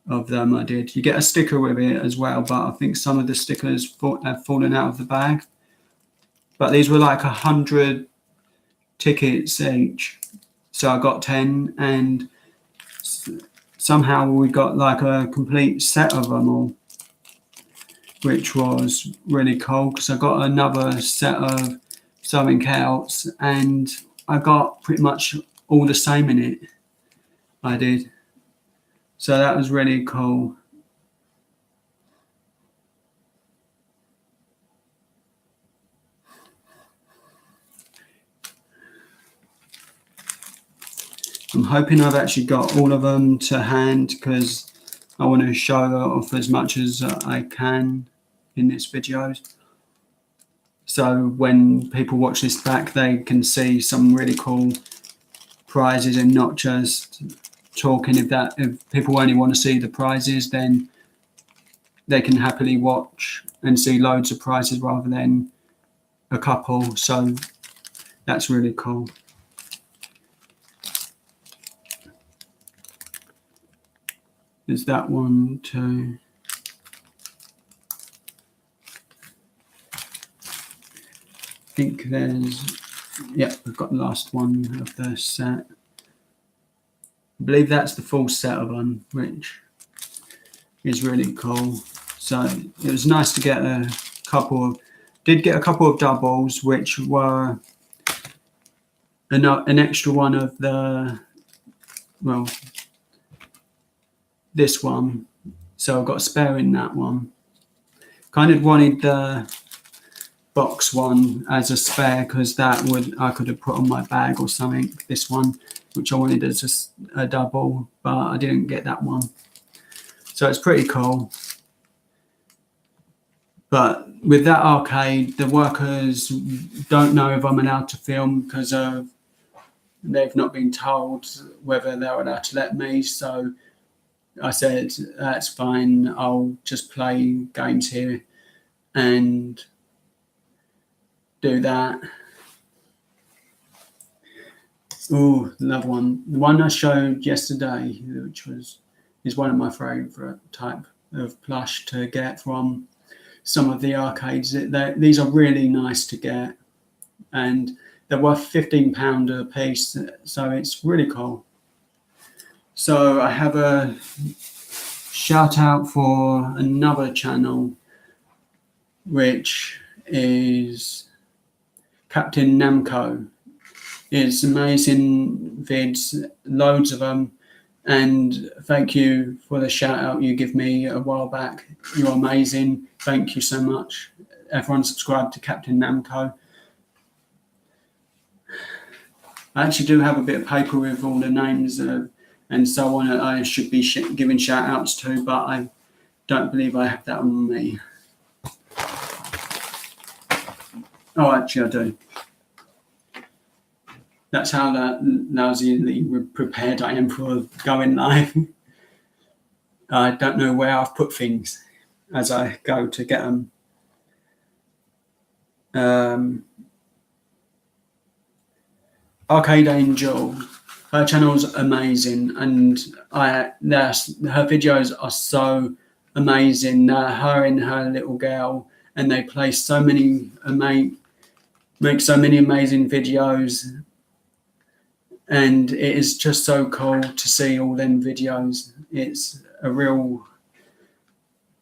of them. I did. You get a sticker with it as well, but I think some of the stickers have fallen out of the bag. But these were like 100 tickets each, so I got 10, and somehow we got like a complete set of them all, which was really cool because I got another set of something else, and I got pretty much all the same in it. I did. So that was really cool. I'm hoping I've actually got all of them to hand because I want to show off as much as I can in this video. So when people watch this back, they can see some really cool prizes and not just talking. If people only want to see the prizes, then they can happily watch and see loads of prizes rather than a couple. So that's really cool. There's that one too. I think there's, yeah, we've got the last one of the set. I believe that's the full set of them, which is really cool. So it was nice to get a couple of doubles, which were an extra one of the, well, this one. So I got a spare in that one. Kind of wanted the box one as a spare because I could have put on my bag or something. This one, which I wanted as a double, but I didn't get that one. So it's pretty cool. But with that arcade, the workers don't know if I'm allowed to film because they've not been told whether they're allowed to let me. So I said, that's fine. I'll just play games here and do that. Oh, another one. The one I showed yesterday, which is one of my favourite type of plush to get from some of the arcades. These are really nice to get, and they're worth £15 a piece, so it's really cool. So I have a shout out for another channel, which is Captain Namco. It's amazing vids, loads of them, and thank you for the shout out you give me a while back. You're amazing. Thank you so much. Everyone subscribe to Captain Namco. I actually do have a bit of paper with all the names and so on that I should be giving shout outs to, but I don't believe I have that on me. Oh, actually I do. That's how lousily prepared I am for going live. I don't know where I've put things as I go to get them. Arcade Angel, her channel's amazing, and her videos are so amazing. Her and her little girl, and they play so many make so many amazing videos, and it is just so cool to see all them videos. It's a real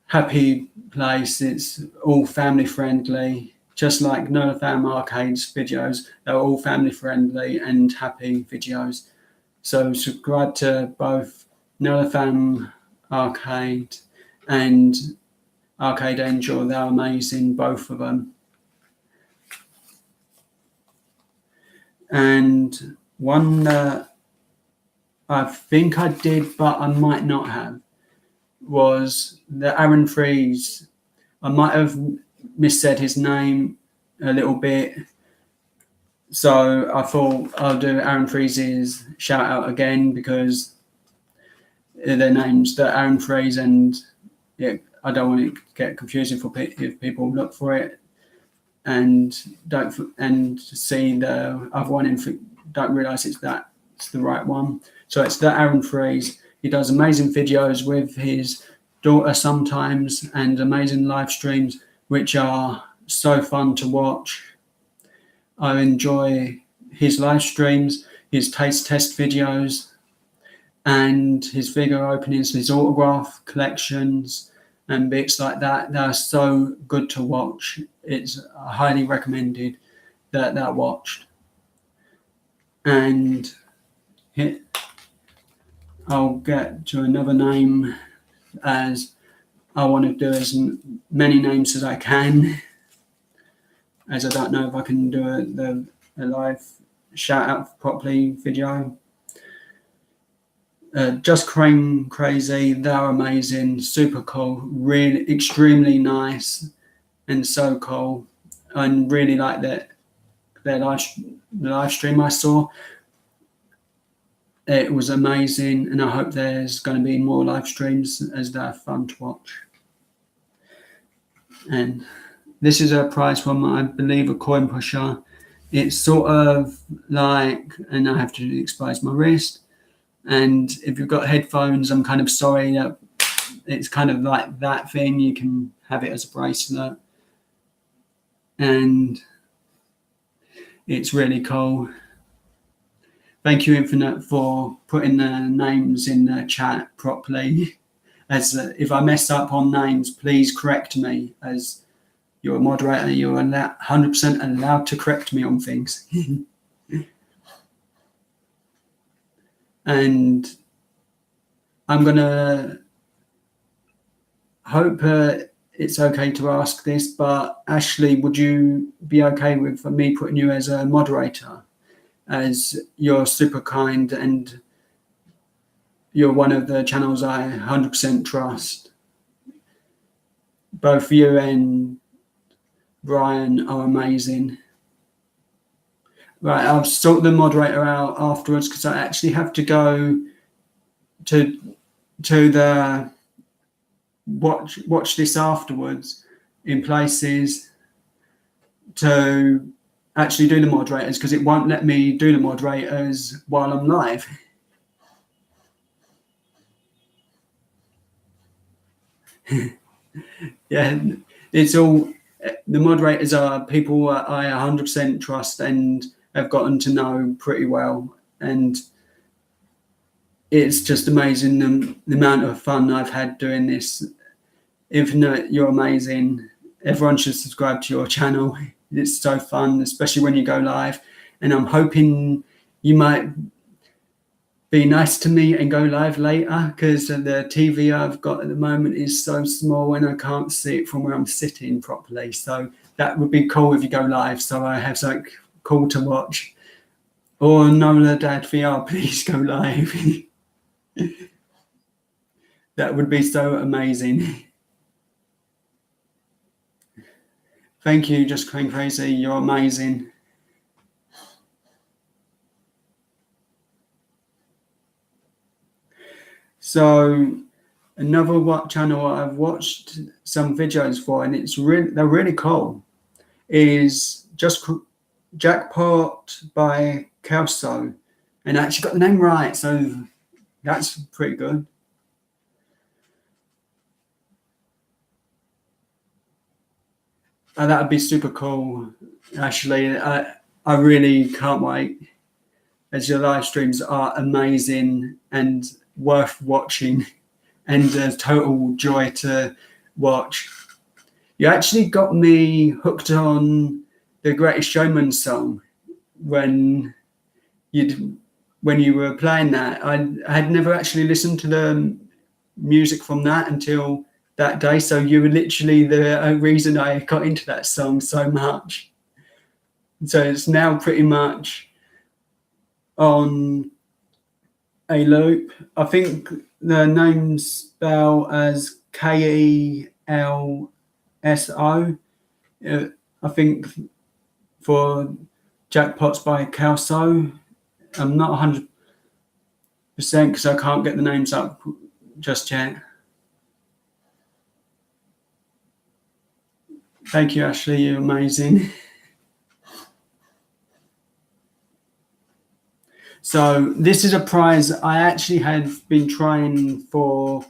happy place. It's all family friendly. Just like NolaFam Arcade's videos, they're all family friendly and happy videos. So subscribe to both NolaFam Arcade and Arcade Angel. They're amazing, both of them. And one that I think I did, but I might not have, was the Aaron Freeze. I might have missaid his name a little bit, So I thought I'll do Aaron Freeze's shout out again because their names, the Aaron Freeze, and yeah, I don't want it to get confusing for if people look for it and don't see the other one and don't realise it's the right one. So it's the Aaron Freeze. He does amazing videos with his daughter sometimes and amazing live streams, which are so fun to watch. I enjoy his live streams, his taste test videos, and his figure openings, his autograph collections, and bits like that. They're so good to watch. It's highly recommended that watched. And I'll get to another name, as I want to do as many names as I can, as I don't know if I can do a live shout out properly video. Just Cream Crazy, they're amazing, super cool, really extremely nice and so cool. And really like the live stream I saw. It was amazing, and I hope there's going to be more live streams as they're fun to watch. And this is a prize from, I believe, a coin pusher. It's sort of like, and I have to expose my wrist. And if you've got headphones, I'm kind of sorry that it's kind of like that thing. You can have it as a bracelet. And it's really cool. Thank you, Infinite, for putting the names in the chat properly. As if I mess up on names, please correct me. As you're a moderator, you're 100% allowed to correct me on things. And I'm going to hope it's okay to ask this, but Ashley, would you be okay with me putting you as a moderator? As you're super kind and you're one of the channels I 100% trust. Both you and Brian are amazing. Right, I'll sort the moderator out afterwards because I actually have to go to the watch this afterwards in places to actually do the moderators, because it won't let me do the moderators while I'm live. Yeah, it's all, the moderators are people I 100% trust and have gotten to know pretty well, and it's just amazing the amount of fun I've had doing this. Infinite, you're amazing. Everyone should subscribe to your channel. It's so fun, especially when you go live. And I'm hoping you might be nice to me and go live later, because the TV I've got at the moment is so small and I can't see it from where I'm sitting properly. So that would be cool if you go live, so I have something cool to watch. Or Nola Dad VR, please go live. That would be so amazing. Thank you, Just Going Crazy. You're amazing. So another channel I've watched some videos for, and they're really cool, is Just Jackpot by Kelso, and I actually got the name right, so that's pretty good. That would be super cool, actually. I really can't wait, as your live streams are amazing and worth watching and a total joy to watch. You actually got me hooked on the Greatest Showman song when you were playing that. I had never actually listened to the music from that until that day, so you were literally the reason I got into that song so much. So it's now pretty much on a loop. I think the name's spelled as Kelso. I think for Jackpots by Kelso. I'm not 100% because I can't get the names up just yet. Thank you, Ashley. You're amazing. So this is a prize I actually had been trying for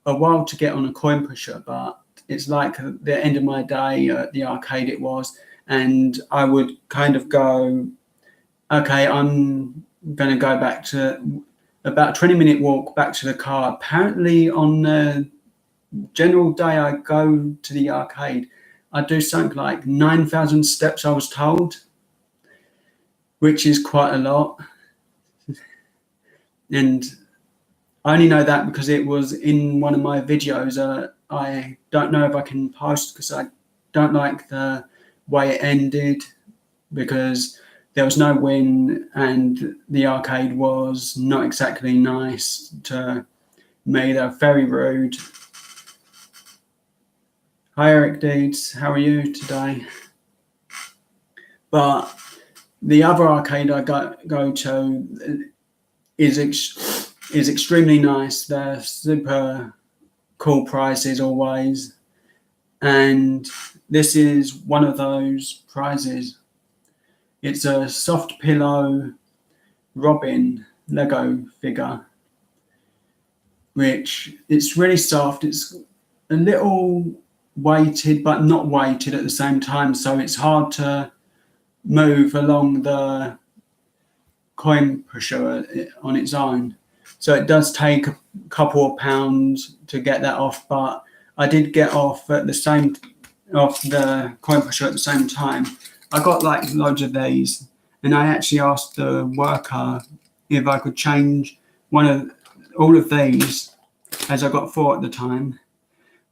a while to get on a coin pusher, but it's like the end of my day at the arcade it was, and I would kind of go, okay, I'm going to go back to about a 20-minute walk back to the car. Apparently on the general day I go to the arcade, I do something like 9,000 steps, I was told, which is quite a lot. And I only know that because it was in one of my videos. I don't know if I can post because I don't like the way it ended, because there was no win and the arcade was not exactly nice to me. They're very rude. Hi Eric Deeds, how are you today? But the other arcade I go to is extremely nice. They're super cool prices always, and this is one of those prizes. It's a soft pillow Robin Lego figure, which it's really soft. It's a little weighted, but not weighted at the same time, so it's hard to move along the coin pusher on its own. So it does take a couple of pounds to get that off, but I did get off the coin pusher at the same time. I got like loads of these, and I actually asked the worker if I could change all of these, as I got 4 at the time,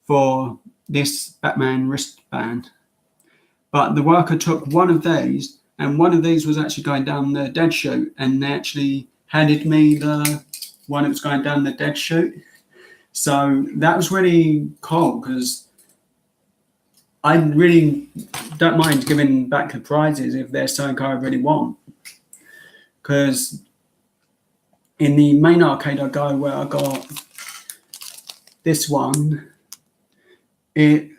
for this Batman wristband. But the worker took one of these, and one of these was actually going down the dead chute, and they actually handed me the one that was going down the dead chute. So that was really cool, because I really don't mind giving back the prizes if there's something I really want. Because in the main arcade I go, where I got this one, they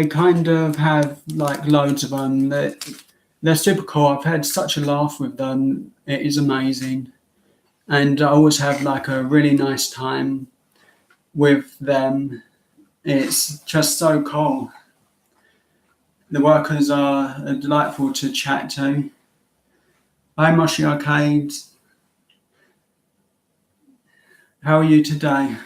kind of have like loads of them. They're super cool. I've had such a laugh with them. It is amazing. And I always have like a really nice time with them. It's just so cool. The workers are delightful to chat to. Hi Moshi Arcades. How are you today?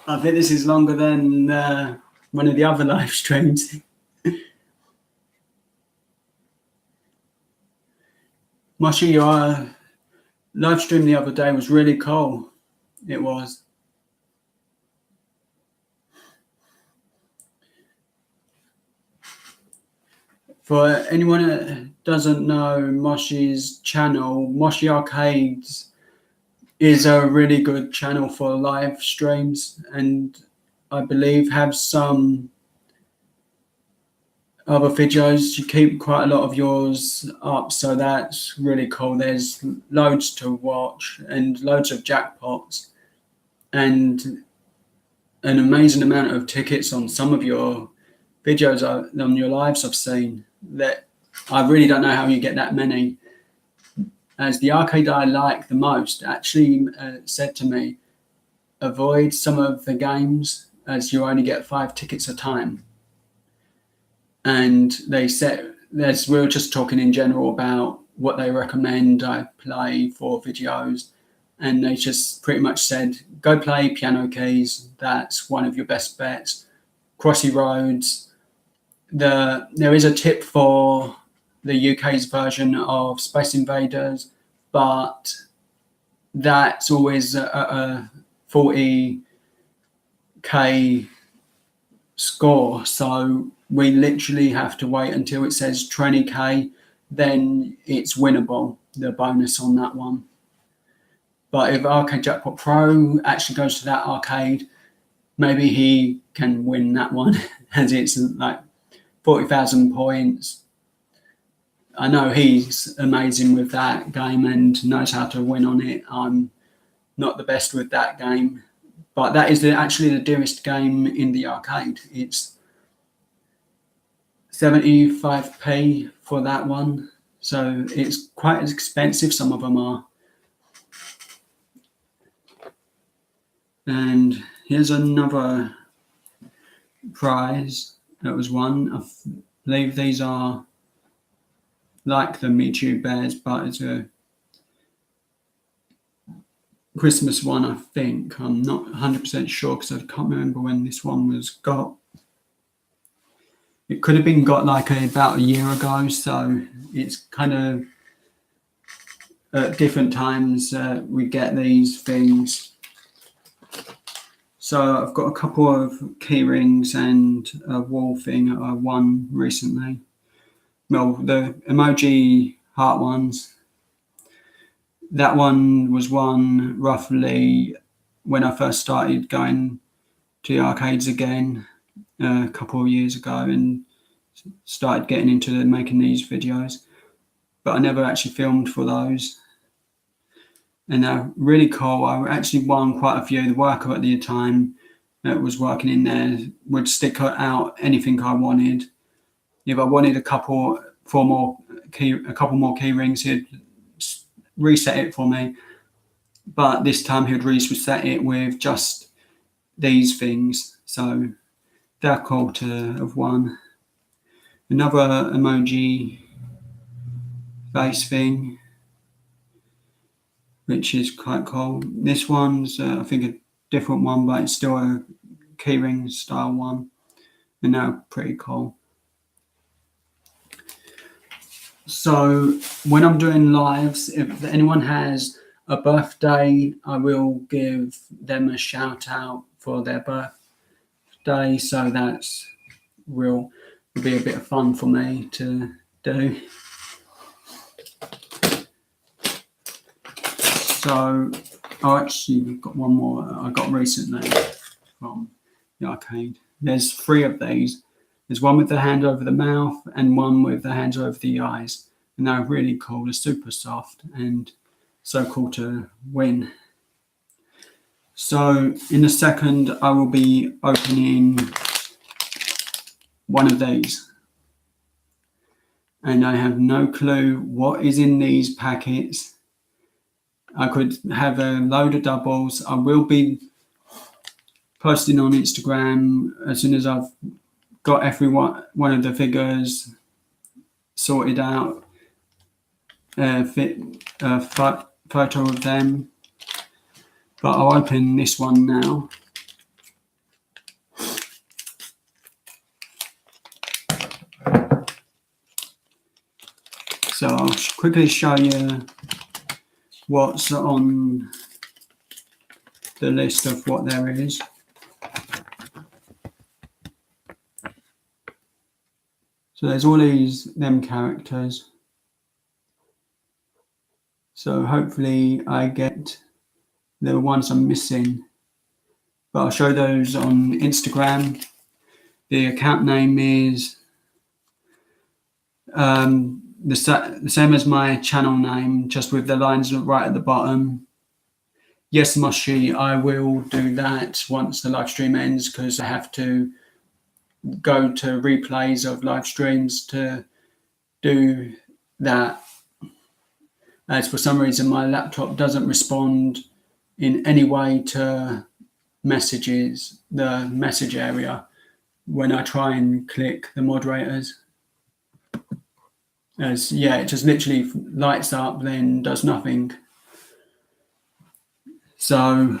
I think this is longer than one of the other live streams. Moshi, your live stream the other day was really cool. It was. For anyone that doesn't know Moshi's channel, Moshi Arcades is a really good channel for live streams, and I believe have some other videos. You keep quite a lot of yours up, so that's really cool. There's loads to watch and loads of jackpots and an amazing amount of tickets on some of your videos on your lives I've seen. That I really don't know how you get that many. As the arcade I like the most actually said to me, avoid some of the games as you only get 5 tickets a time. And they said, we were just talking in general about what they recommend I play for videos. And they just pretty much said, go play Piano Keys. That's one of your best bets. Crossy Roads. There is a tip for the UK's version of Space Invaders, but that's always a 40k score. So we literally have to wait until it says 20k, then it's winnable, the bonus on that one. But if Arcade Jackpot Pro actually goes to that arcade, maybe he can win that one, as it's like 40,000 points. I know he's amazing with that game and knows how to win on it. I'm not the best with that game, but that is actually the dearest game in the arcade. It's 75p for that one, so it's quite expensive. Some of them are. And here's another prize that was won. I believe these are like the Mewtwo bears, but it's a Christmas one, I think. I'm not 100% sure because I can't remember when this one was got. It could have been got like about a year ago, so it's kind of at different times we get these things. So I've got a couple of key rings and a wall thing that I won recently. Well, the emoji heart ones. That one was won roughly when I first started going to the arcades again a couple of years ago and started getting into making these videos. But I never actually filmed for those. And they're really cool. I actually won quite a few. The worker at the time that was working in there would stick out anything I wanted. If I wanted a couple more key rings, he'd reset it for me. But this time he'd reset it with just these things. So they're cool to have won. Another emoji face thing, which is quite cool. This one's, I think, a different one, but it's still a keyring style one, and they're pretty cool. So when I'm doing lives, if anyone has a birthday, I will give them a shout out for their birthday. So that's will be a bit of fun for me to do. So I actually got one more I got recently from the arcade. There's 3 of these. There's one with the hand over the mouth and one with the hands over the eyes. And they're really cool. They're super soft and so cool to win. So in a second, I will be opening one of these. And I have no clue what is in these packets. I could have a load of doubles. I will be posting on Instagram as soon as I've got every one of the figures sorted out. Photo of them. But I'll open this one now. So I'll quickly show you what's on the list of what there is. So there's all them characters. So hopefully I get the ones I'm missing. But I'll show those on Instagram. The account name is the same as my channel name, just with the lines right at the bottom. Yes, Moshi, I will do that once the live stream ends because I have to go to replays of live streams to do that. As for some reason my laptop doesn't respond in any way to messages, the message area, when I try and click the moderators. It just literally lights up, then does nothing. So I'm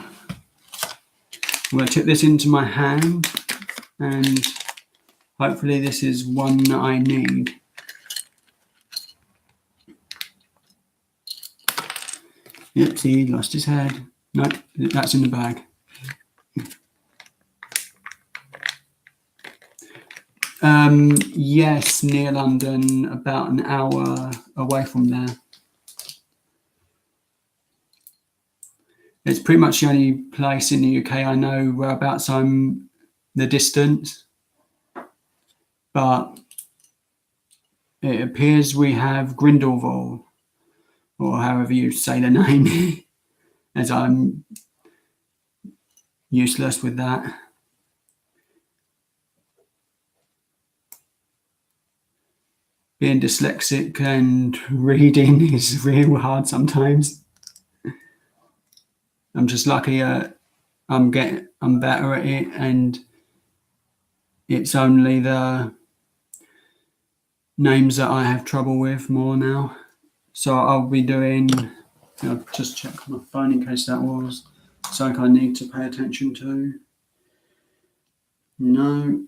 going to tip this into my hand and hopefully this is one that I need. Yep, see, he lost his head. No, that's in the bag. Yes, near London, about an hour away from there. It's pretty much the only place in the UK I know whereabouts I'm the distance. But it appears we have Grindelwald, or however you say the name, as I'm useless with that. Being dyslexic and reading is real hard sometimes. I'm just lucky I'm better at it, and it's only the names that I have trouble with more now. So I'll be doing, I'll just check my phone in case that was something I need to pay attention to. No.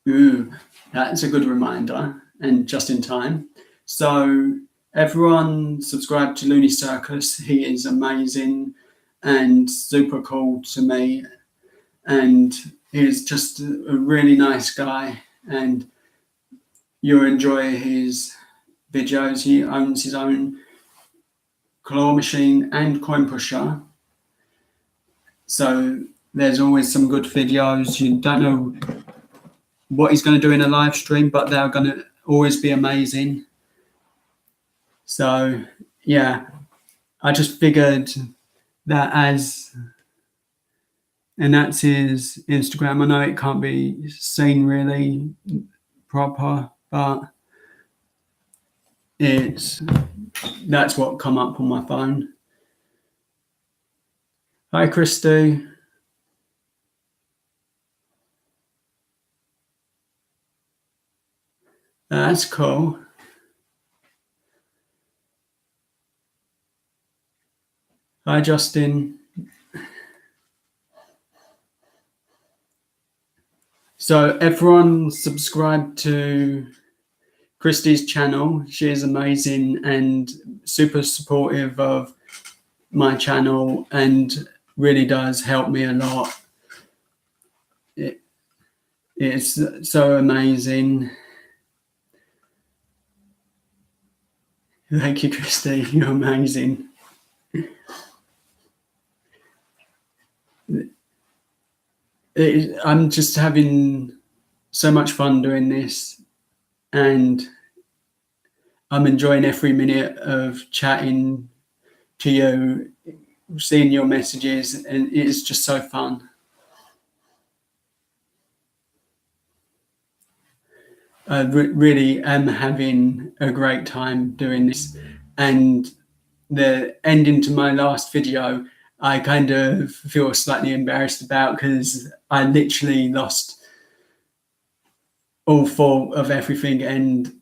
Ooh, that's a good reminder, and just in time. So everyone subscribe to Looney Circus. He is amazing and super cool to me, and he's just a really nice guy, and you'll enjoy his videos. He owns his own claw machine and coin pusher, so there's always some good videos. You don't know what he's going to do in a live stream, but they're going to always be amazing. So yeah, I just figured that and that's his Instagram. I know it can't be seen really proper, but that's what come up on my phone. Hi, Christy. That's cool. Hi, Justin. So everyone subscribe to Christy's channel. She is amazing and super supportive of my channel and really does help me a lot. It's so amazing. Thank you, Christy. You're amazing. I'm just having so much fun doing this, and I'm enjoying every minute of chatting to you, seeing your messages, and it's just so fun. I really am having a great time doing this, and the ending to my last video I kind of feel slightly embarrassed about because I literally lost all thought of everything, and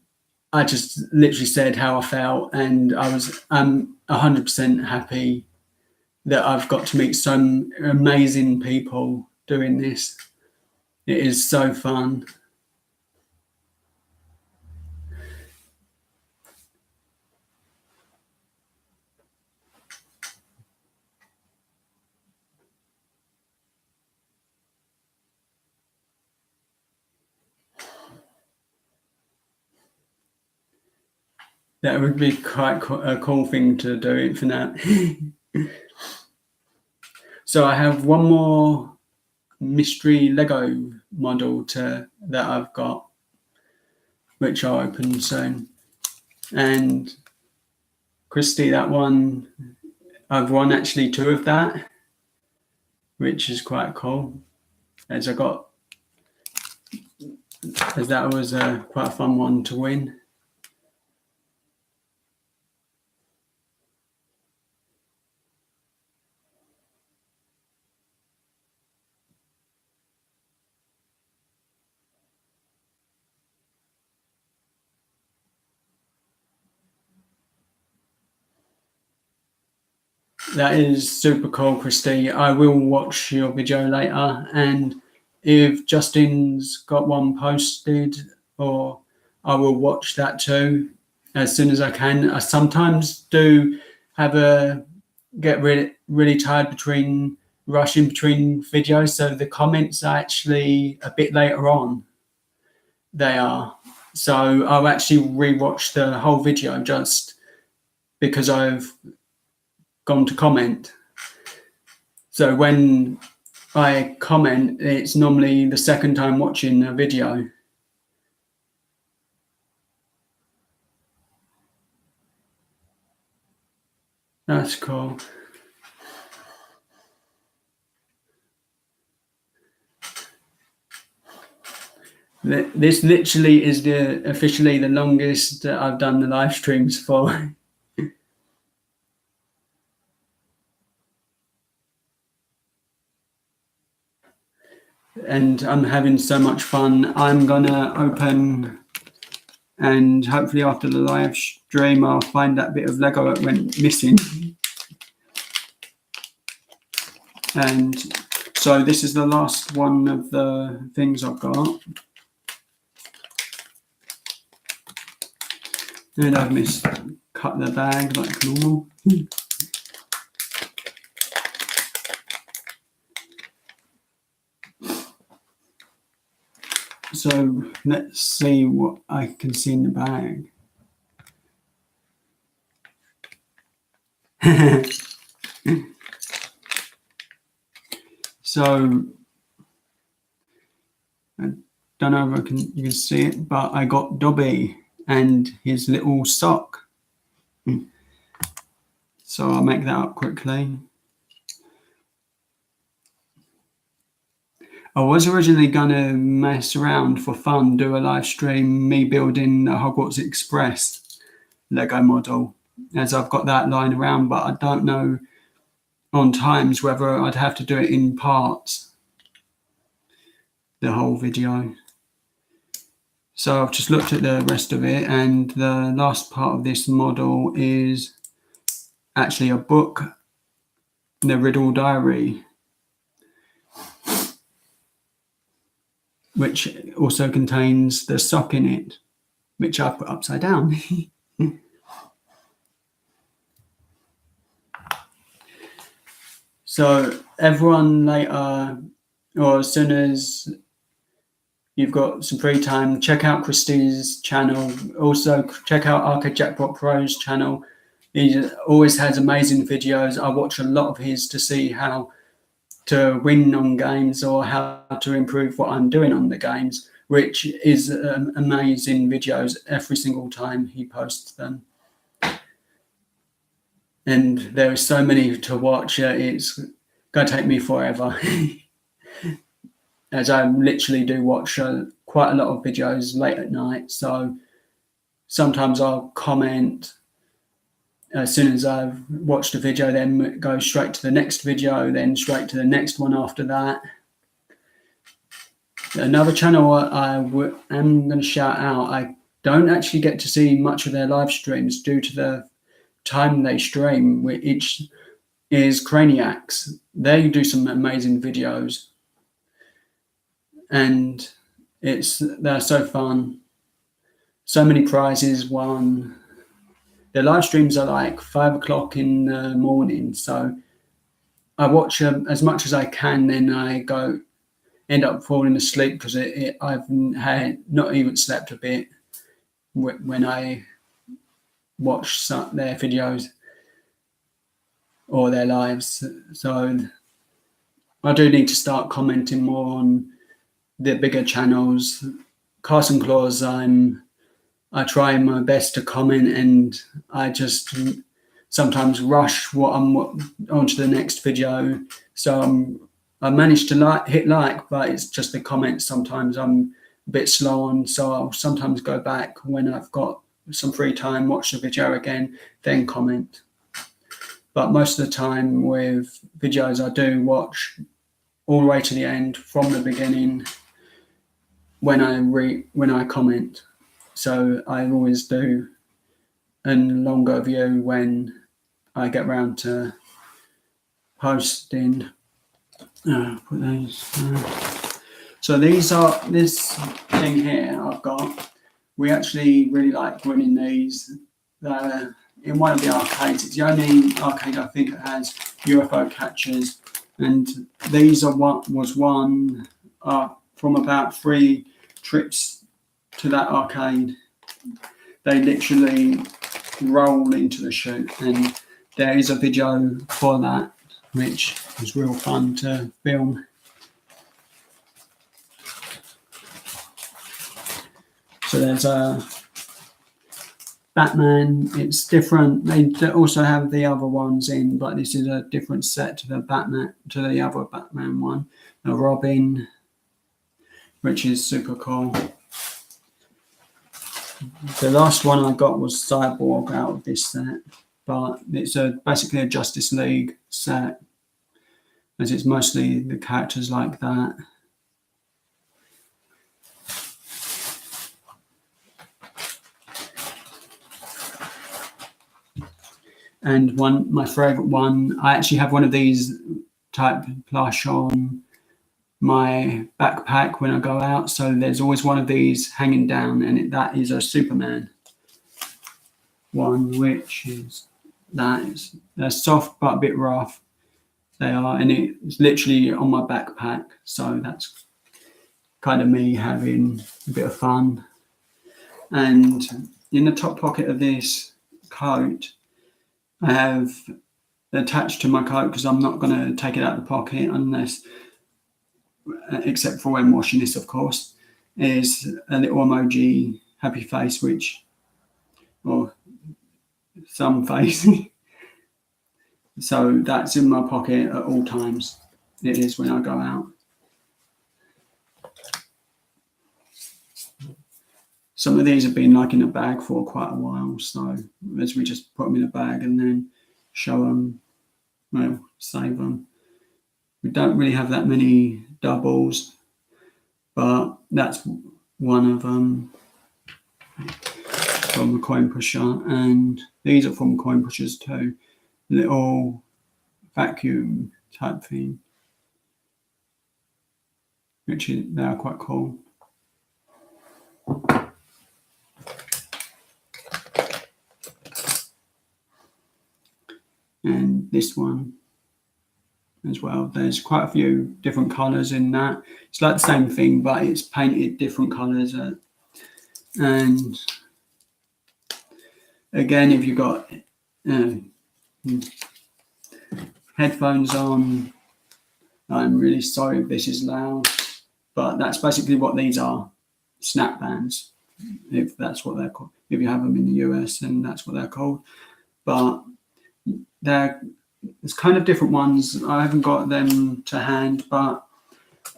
I just literally said how I felt, and I'm 100% happy that I've got to meet some amazing people doing this. It is so fun. That would be quite a cool thing to do, Infinite. So I have one more mystery Lego model that I've got, which I'll open soon. And Christy, that one, I've won actually 2 of that, which is quite cool. As that was quite a fun one to win. That is super cool, Christy. I will watch your video later, and if Justin's got one posted, I will watch that too as soon as I can. I sometimes do get really tired between rushing between videos, so the comments are actually a bit later on. They are. So I'll actually rewatch the whole video just because I've gone to comment. So when I comment, it's normally the second time watching a video. That's cool. This literally is officially the longest that I've done the live streams for. And I'm having so much fun. I'm gonna open, and hopefully after the live stream I'll find that bit of Lego that went missing. And so this is the last one of the things I've got. And I've cut the bag like normal. So let's see what I can see in the bag. So I don't know if you can see it, but I got Dobby and his little sock. So I'll make that up quickly. I was originally going to mess around for fun, do a live stream, me building the Hogwarts Express Lego model, as I've got that lying around, but I don't know on times whether I'd have to do it in parts, the whole video. So I've just looked at the rest of it, and the last part of this model is actually a book, the Riddle Diary, which also contains the sock in it, which I've put upside down. So everyone later, or as soon as you've got some free time, check out Christy's channel. Also check out Arcade Jackpot Pro's channel. He always has amazing videos. I watch a lot of his to see how to win on games or how to improve what I'm doing on the games, which is amazing videos every single time he posts them. And there are so many to watch, it's going to take me forever. As I literally do watch quite a lot of videos late at night, so sometimes I'll comment as soon as I've watched a video, then go straight to the next video, then straight to the next one after that. Another channel I'm going to shout out, I don't actually get to see much of their live streams due to the time they stream, which is Craniacs. They do some amazing videos, and they're so fun. So many prizes won. The live streams are like 5 o'clock in the morning, so I watch as much as I can. Then I end up falling asleep because I've had not even slept a bit when I watch their videos or their lives. So I do need to start commenting more on the bigger channels. Carson Claus, I try my best to comment, and I just sometimes rush onto the next video. So I managed to hit like, but it's just the comments sometimes I'm a bit slow on. So I'll sometimes go back when I've got some free time, watch the video again, then comment. But most of the time with videos, I do watch all the way to the end from the beginning when I comment. So I always do a longer view when I get around to posting. Put those. So this thing here I've got. We actually really like winning these. They're in one of the arcades. It's the only arcade I think that has UFO catchers, and these are what was one from about 3 trips to that arcade. They literally roll into the chute, and there is a video for that, which was real fun to film. So there's a Batman. It's different. They also have the other ones in, but this is a different set to the Batman, to the other Batman one. A Robin, which is super cool. The last one I got was Cyborg out of this set, but it's basically a Justice League set, as it's mostly the characters like that. And my favourite one, I actually have one of these type plush on my backpack when I go out. So there's always one of these hanging down, and that is a Superman one, which is they're soft but a bit rough. They are, and it's literally on my backpack. So that's kind of me having a bit of fun. And in the top pocket of this coat, I have attached to my coat, because I'm not going to take it out of the pocket unless, except for when washing this, of course, is a little emoji happy face, or some face. So that's in my pocket at all times. It is when I go out. Some of these have been like in a bag for quite a while, so as we just put them in a bag and then show them, well, save them. We don't really have that many doubles, but that's one of them from the Coin Pusher, and these are from Coin Pushers too. Little vacuum type thing, they are quite cool. And this one as well. There's quite a few different colours in that. It's like the same thing, but it's painted different colours. And again, if you've got headphones on, I'm really sorry if this is loud, but that's basically what these are, snap bands, if that's what they're called. If you have them in the US, then that's what they're called. But there's kind of different ones. I haven't got them to hand, but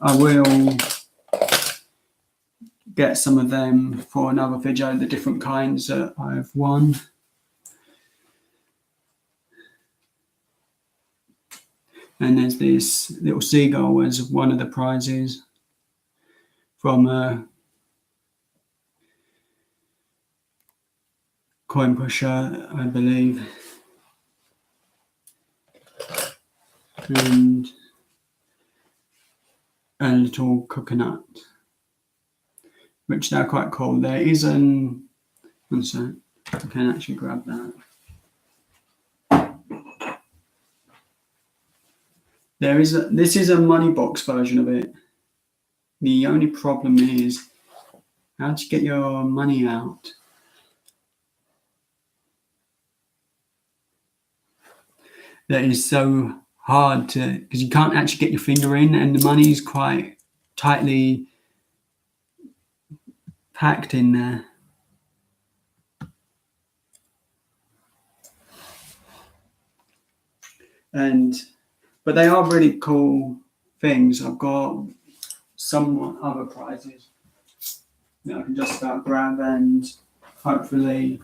I will get some of them for another video, the different kinds that I've won. And there's this little seagull as one of the prizes from a Coin Pusher, I believe. And a little coconut, which they're quite cool. There is one sec, I can actually grab that. This is a money box version of it. The only problem is, how do you get your money out? That is so hard because you can't actually get your finger in, and the money is quite tightly packed in there. But they are really cool things. I've got some other prizes that I can just about grab, and hopefully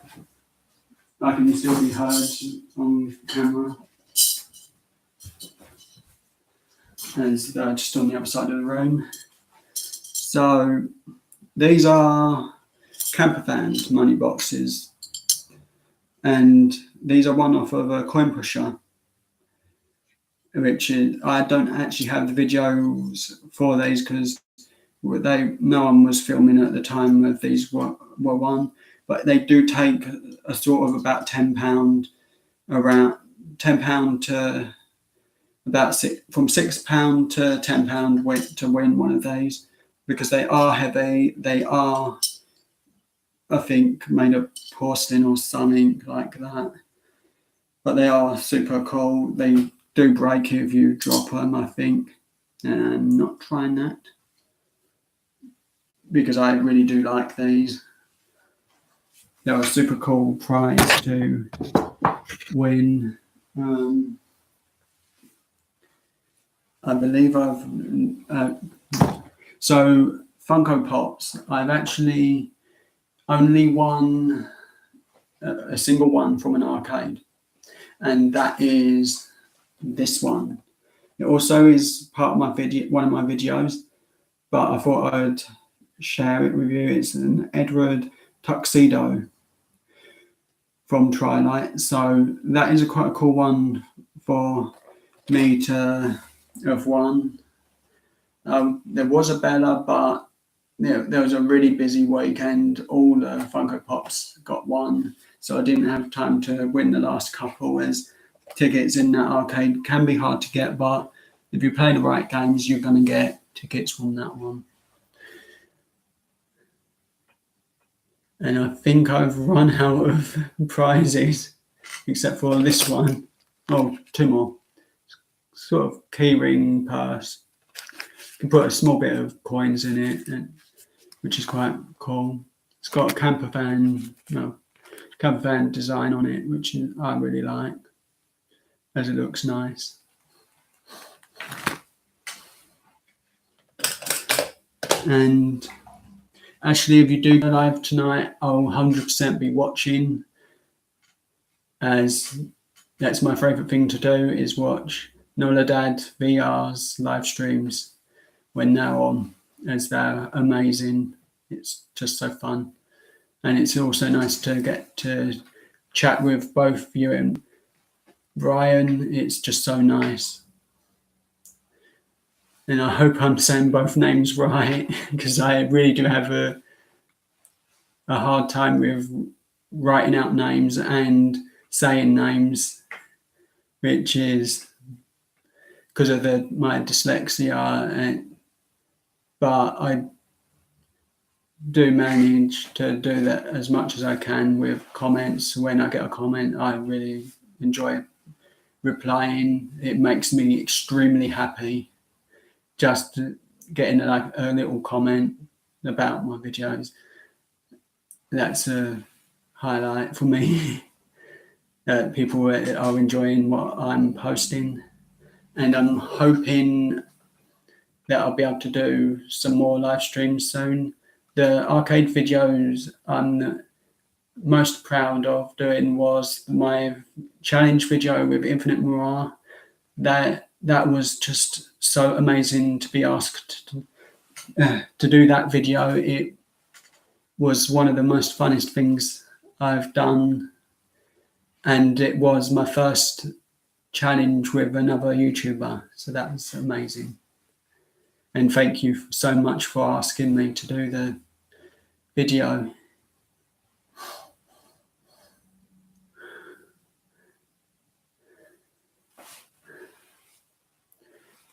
I can still be heard on camera. And just on the other side of the room. So these are Campervan money boxes, and these are one off of a Coin Pusher, which is, I don't actually have the videos for these because no one was filming at the time of these were won, but they do take a sort of about £10, around £10 to about from £6 to £10 to win one of these, because they are heavy. They are, I think, made of porcelain or something like that, but they are super cool. They do break if you drop them, I think, and I'm not trying that because I really do like these. They're a super cool prize to win. I believe so Funko Pops, I've actually only won a single one from an arcade, and that is this one. It also is part of my one of my videos, but I thought I'd share it with you. It's an Edward tuxedo from Twilight, so that is quite a cool one for me to have won. There was a Bella, but there was a really busy weekend. All the Funko Pops got won, so I didn't have time to win the last couple, as tickets in that arcade can be hard to get, but if you play the right games, you're going to get tickets from that one. And I think I've run out of prizes, except for this one. Oh, two more. Sort of keyring purse. You can put a small bit of coins in it, which is quite cool. It's got a camper van design on it, which I really like, as it looks nice. And actually, if you do go live tonight, I'll 100% be watching, as that's my favourite thing to do, is watch Noladad VR's live streams when they're on, as they're amazing. It's just so fun. And it's also nice to get to chat with both you and Brian. It's just so nice. And I hope I'm saying both names right, because I really do have a hard time with writing out names and saying names, which is because of my dyslexia. But I do manage to do that as much as I can with comments. When I get a comment, I really enjoy replying. It makes me extremely happy just getting a little comment about my videos. That's a highlight for me. People are enjoying what I'm posting, and I'm hoping that I'll be able to do some more live streams soon. The arcade videos I'm most proud of doing was my challenge video with Infinite Mirage. That was just so amazing to be asked to do that video. It was one of the most funnest things I've done, and it was my first challenge with another YouTuber, so that was amazing. And thank you so much for asking me to do the video.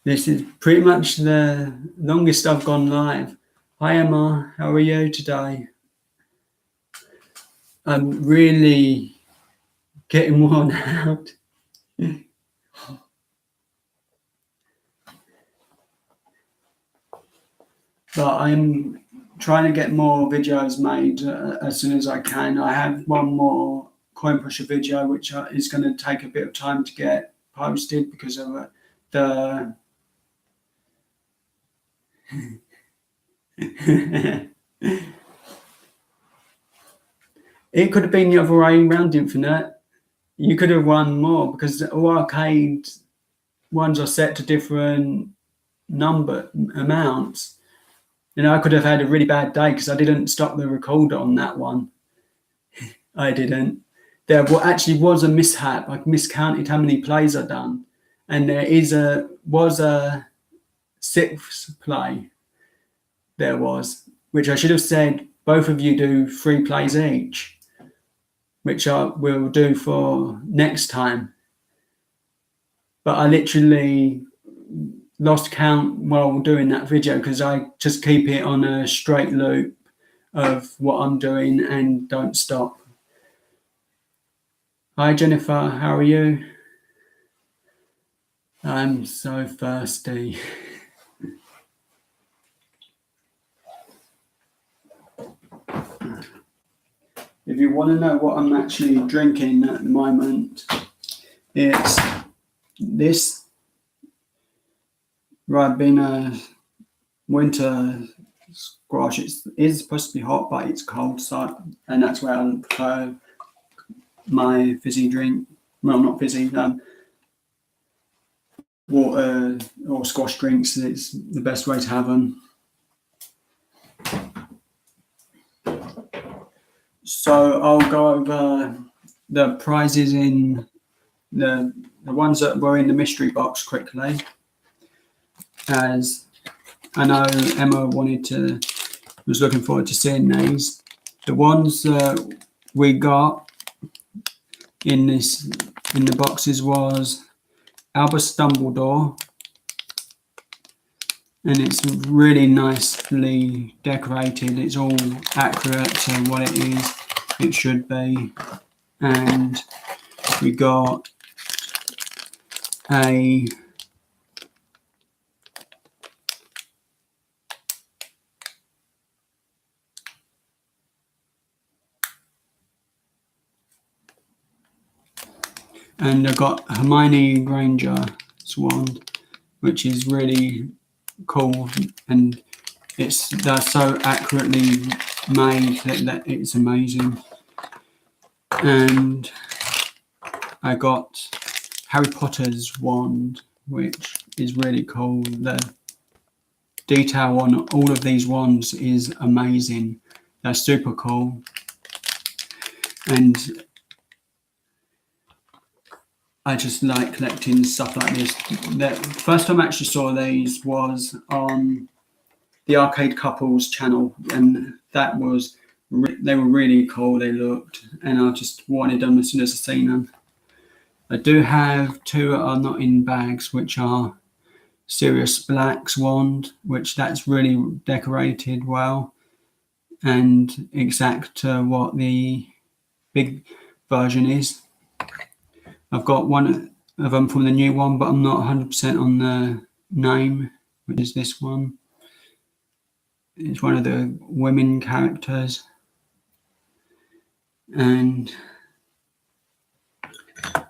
This is pretty much the longest I've gone live. Hi Emma, how are you today? I'm really getting worn out. But I'm trying to get more videos made as soon as I can. I have one more Coin Pusher video, which is going to take a bit of time to get posted because of the It could have been the other way around, Infinite. You could have won more, because all arcade ones are set to different amounts. I could have had a really bad day because I didn't stop the recorder on that one. I didn't. There actually was a mishap. I miscounted how many plays I'd done, and there was a sixth play, there was, which I should have said, both of you do 3 plays each, which I will do for next time. But I literally lost count while doing that video because I just keep it on a straight loop of what I'm doing and don't stop. Hi Jennifer, how are you? I'm so thirsty. If you want to know what I'm actually drinking at the moment, it's this Ribena winter squash. It's supposed to be hot, but it's cold, so, and that's where I prefer my fizzy drink. Well, not fizzy, water or squash drinks. It's the best way to have them. So I'll go over the prizes in the ones that were in the mystery box quickly, as I know Emma was looking forward to seeing these. The ones that we got in the boxes was Albus Dumbledore, and it's really nicely decorated. It's all accurate to what it should be. And we got a and I got Hermione Granger's wand, which is really cool, and they're so accurately made that it's amazing. And I got Harry Potter's wand, which is really cool. The detail on all of these wands is amazing. They're super cool. And I just like collecting stuff like this. The first time I actually saw these was on the Arcade Couples channel, and they were really cool. They looked, and I just wanted them as soon as I seen them. I do have 2 that are not in bags, which are Sirius Black's wand, which that's really decorated well and exact to what the big version is. I've got one of them from the new one, but I'm not 100% on the name, which is this one. It's one of the women characters. And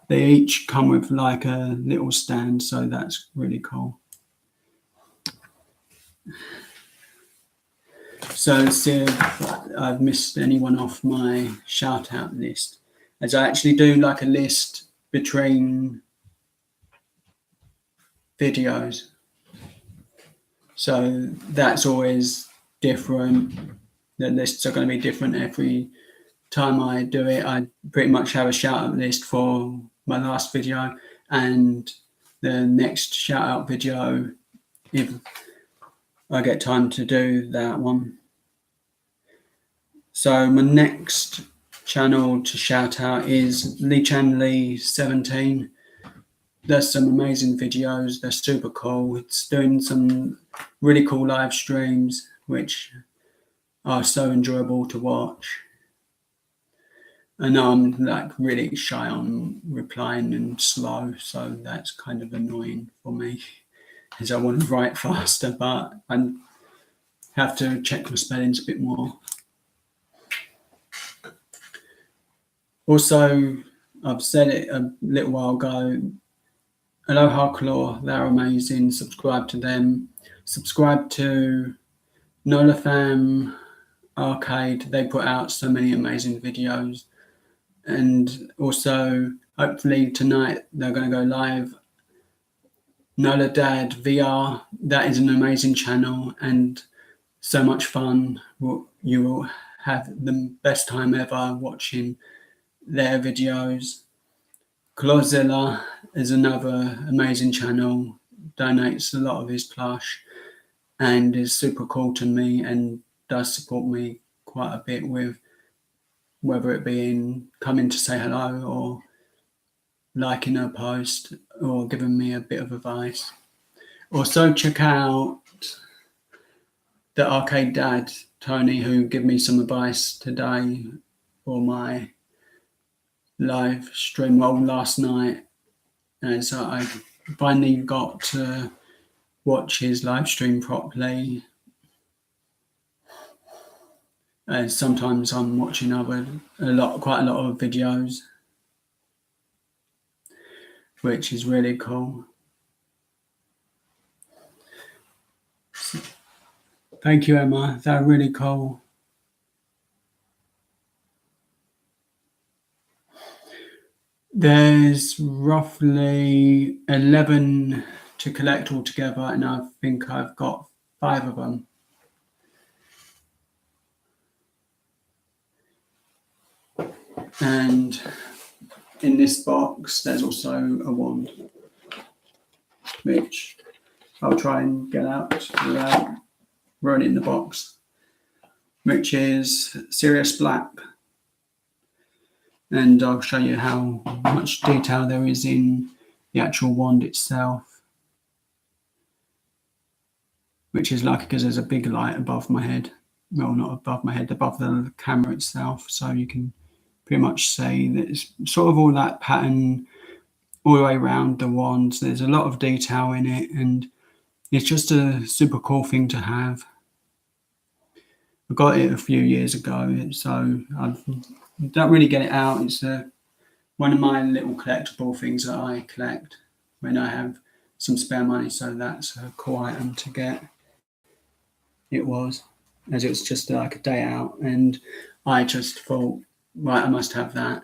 they each come with like a little stand, so that's really cool. So let's see if I've missed anyone off my shout out list, as I actually do like a list between videos, so that's always different. The lists are going to be different every time I do it. I pretty much have a shout out list for my last video and the next shout out video if I get time to do that one. So my next channel to shout out is Lee Chan Lee 17. There's some amazing videos. They're super cool. It's doing some really cool live streams, which are so enjoyable to watch. I know I'm like really shy on replying and slow, so that's kind of annoying for me, as I want to write faster, but I have to check my spellings a bit more. Also, I've said it a little while ago, Aloha Claw, they're amazing. Subscribe to them. Subscribe to NolaFam Arcade. They put out so many amazing videos. And also, hopefully tonight they're going to go live. Nola Dad VR, that is an amazing channel and so much fun. You will have the best time ever watching their videos. Clawzilla is another amazing channel, donates a lot of his plush. and is super cool to me and does support me quite a bit with whether it be in coming to say hello or liking a post or giving me a bit of advice. Also, check out the Arcade Dad, Tony, who gave me some advice today for my live stream. Well, last night, as I finally got to watch his live stream properly. And sometimes I'm watching quite a lot of videos, which is really cool. Thank you, Emma. They're really cool. There's roughly 11 to collect altogether, and I think I've got 5 of them. And in this box, there's also a wand, which I'll try and get out without ruining the box, which is Sirius Black. And I'll show you how much detail there is in the actual wand itself, which is lucky because there's a big light above my head. Well, not above my head, above the camera itself. So you can pretty much see that it's sort of all that pattern all the way around the wand. There's a lot of detail in it, and it's just a super cool thing to have. I got it a few years ago, so I don't really get it out. It's one of my little collectible things that I collect when I have some spare money, so that's a cool item to get. It was, as it was just like a day out, and I just thought, right, I must have that.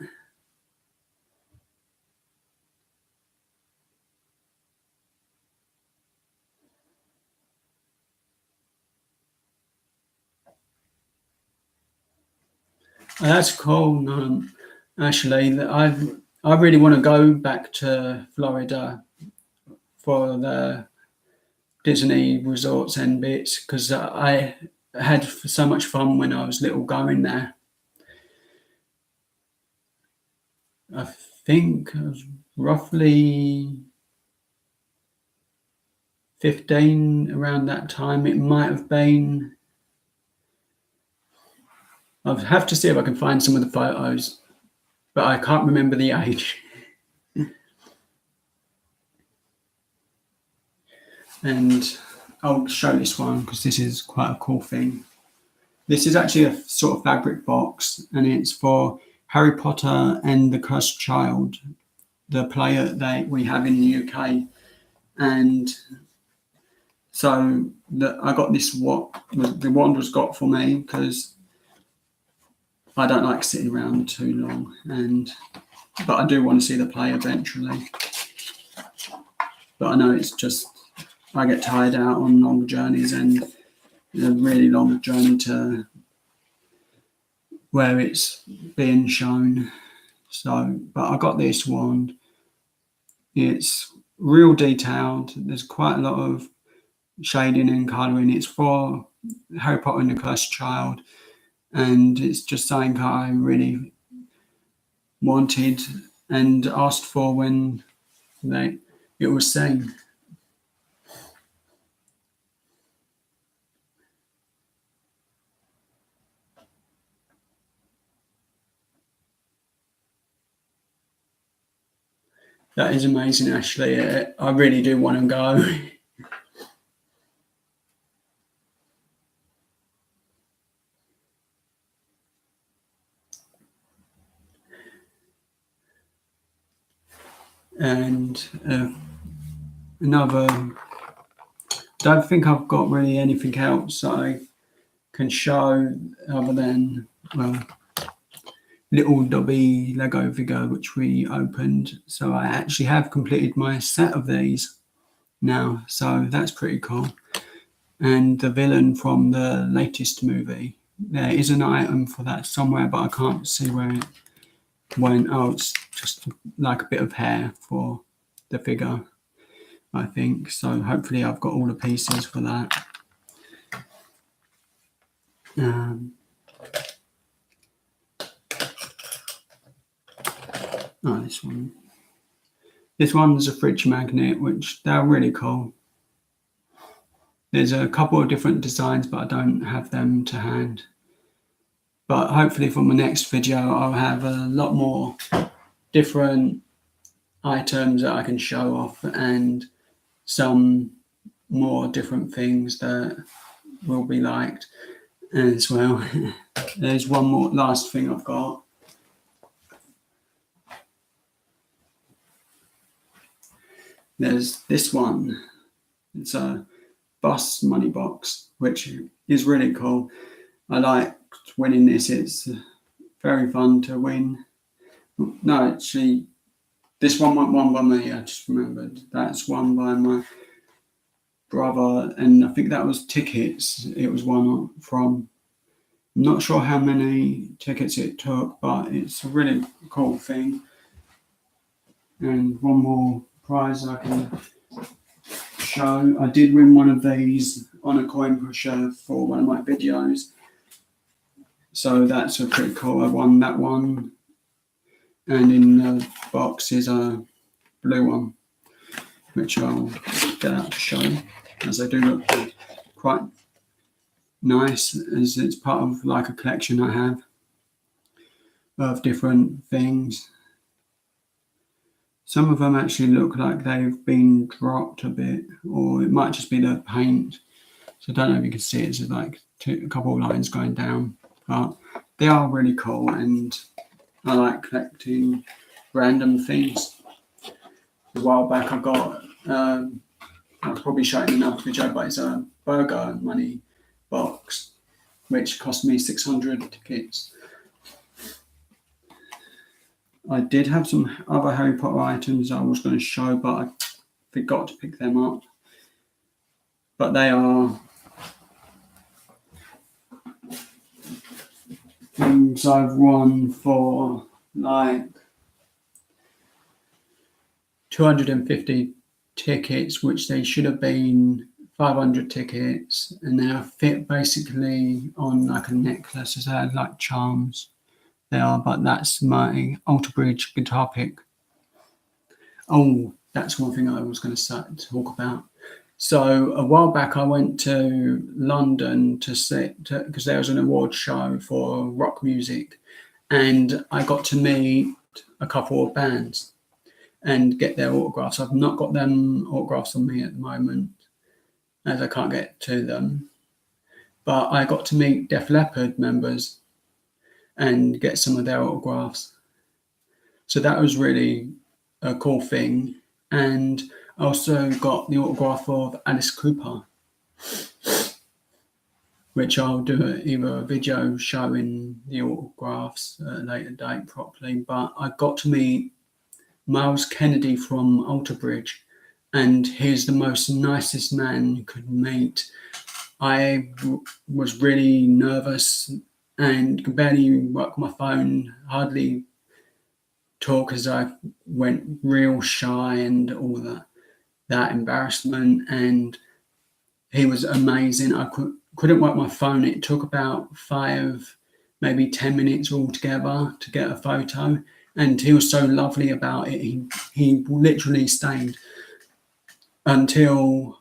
That's cool. Actually, I really want to go back to Florida for the Disney resorts and bits because I had so much fun when I was little going there. I think I was roughly 15 around that time. It might have been. I'll have to see if I can find some of the photos, but I can't remember the age. And I'll show this one because this is quite a cool thing. This is actually a sort of fabric box, and it's for Harry Potter and the Cursed Child, the play that we have in the UK. And so I got this, what the wand was got for me because I don't like sitting around too long, but I do want to see the play eventually. But I know it's just, I get tired out on long journeys, and a really long journey to where it's being shown. So, but I got this wand. It's real detailed. There's quite a lot of shading and colouring. It's for Harry Potter and the Cursed Child, and it's just something I really wanted and asked for when it was seen. That is amazing, Ashley. I really do want to go. And don't think I've got really anything else that I can show other than, well, little Dobby Lego figure which we opened. So I actually have completed my set of these now, so that's pretty cool. And the villain from the latest movie, there is an item for that somewhere, but I can't see where it went. Oh, it's just like a bit of hair for the figure, I think. So hopefully I've got all the pieces for that. Um, this one. This one's a fridge magnet, which they're really cool. There's a couple of different designs, but I don't have them to hand. But hopefully for my next video, I'll have a lot more different items that I can show off and some more different things that will be liked as well. There's one more last thing I've got. There's this one. It's a bus money box, which is really cool. I liked winning this. It's very fun to win. No, actually, this one wasn't won by me. I just remembered. That's won by my brother, and I think that was tickets. It was won from. I'm not sure how many tickets it took, but it's a really cool thing. And one more prize I can show. I did win one of these on a coin pusher for one of my videos. So that's a pretty cool. I won that one. And in the box is a blue one, which I'll get out to show you, as they do look quite nice, as it's part of like a collection I have of different things. Some of them actually look like they've been dropped a bit, or it might just be the paint. So I don't know if you can see it. It's like a couple of lines going down, but they are really cool, and I like collecting random things. A while back I got, I'll probably show it in another video, but it's a burger money box, which cost me 600 tickets. I did have some other Harry Potter items I was going to show, but I forgot to pick them up. But they are things I've won for like 250 tickets, which they should have been 500 tickets, and they are fit basically on like a necklace, as they are like charms. They are, but that's my Alter Bridge guitar pick. Oh, that's one thing I was going to talk about. So a while back I went to London to sit, because there was an award show for rock music, and I got to meet a couple of bands and get their autographs. I've not got them autographs on me at the moment, as I can't get to them. But I got to meet Def Leppard members and get some of their autographs. So that was really a cool thing. And I also got the autograph of Alice Cooper, which I'll do either a video showing the autographs at a later date properly. But I got to meet Miles Kennedy from Alter Bridge, and he's the most nicest man you could meet. I was really nervous and could barely work my phone, hardly talk, as I went real shy and all that embarrassment. And he was amazing. I couldn't work my phone. It took about 5, maybe 10 minutes altogether to get a photo. And he was so lovely about it. He literally stayed until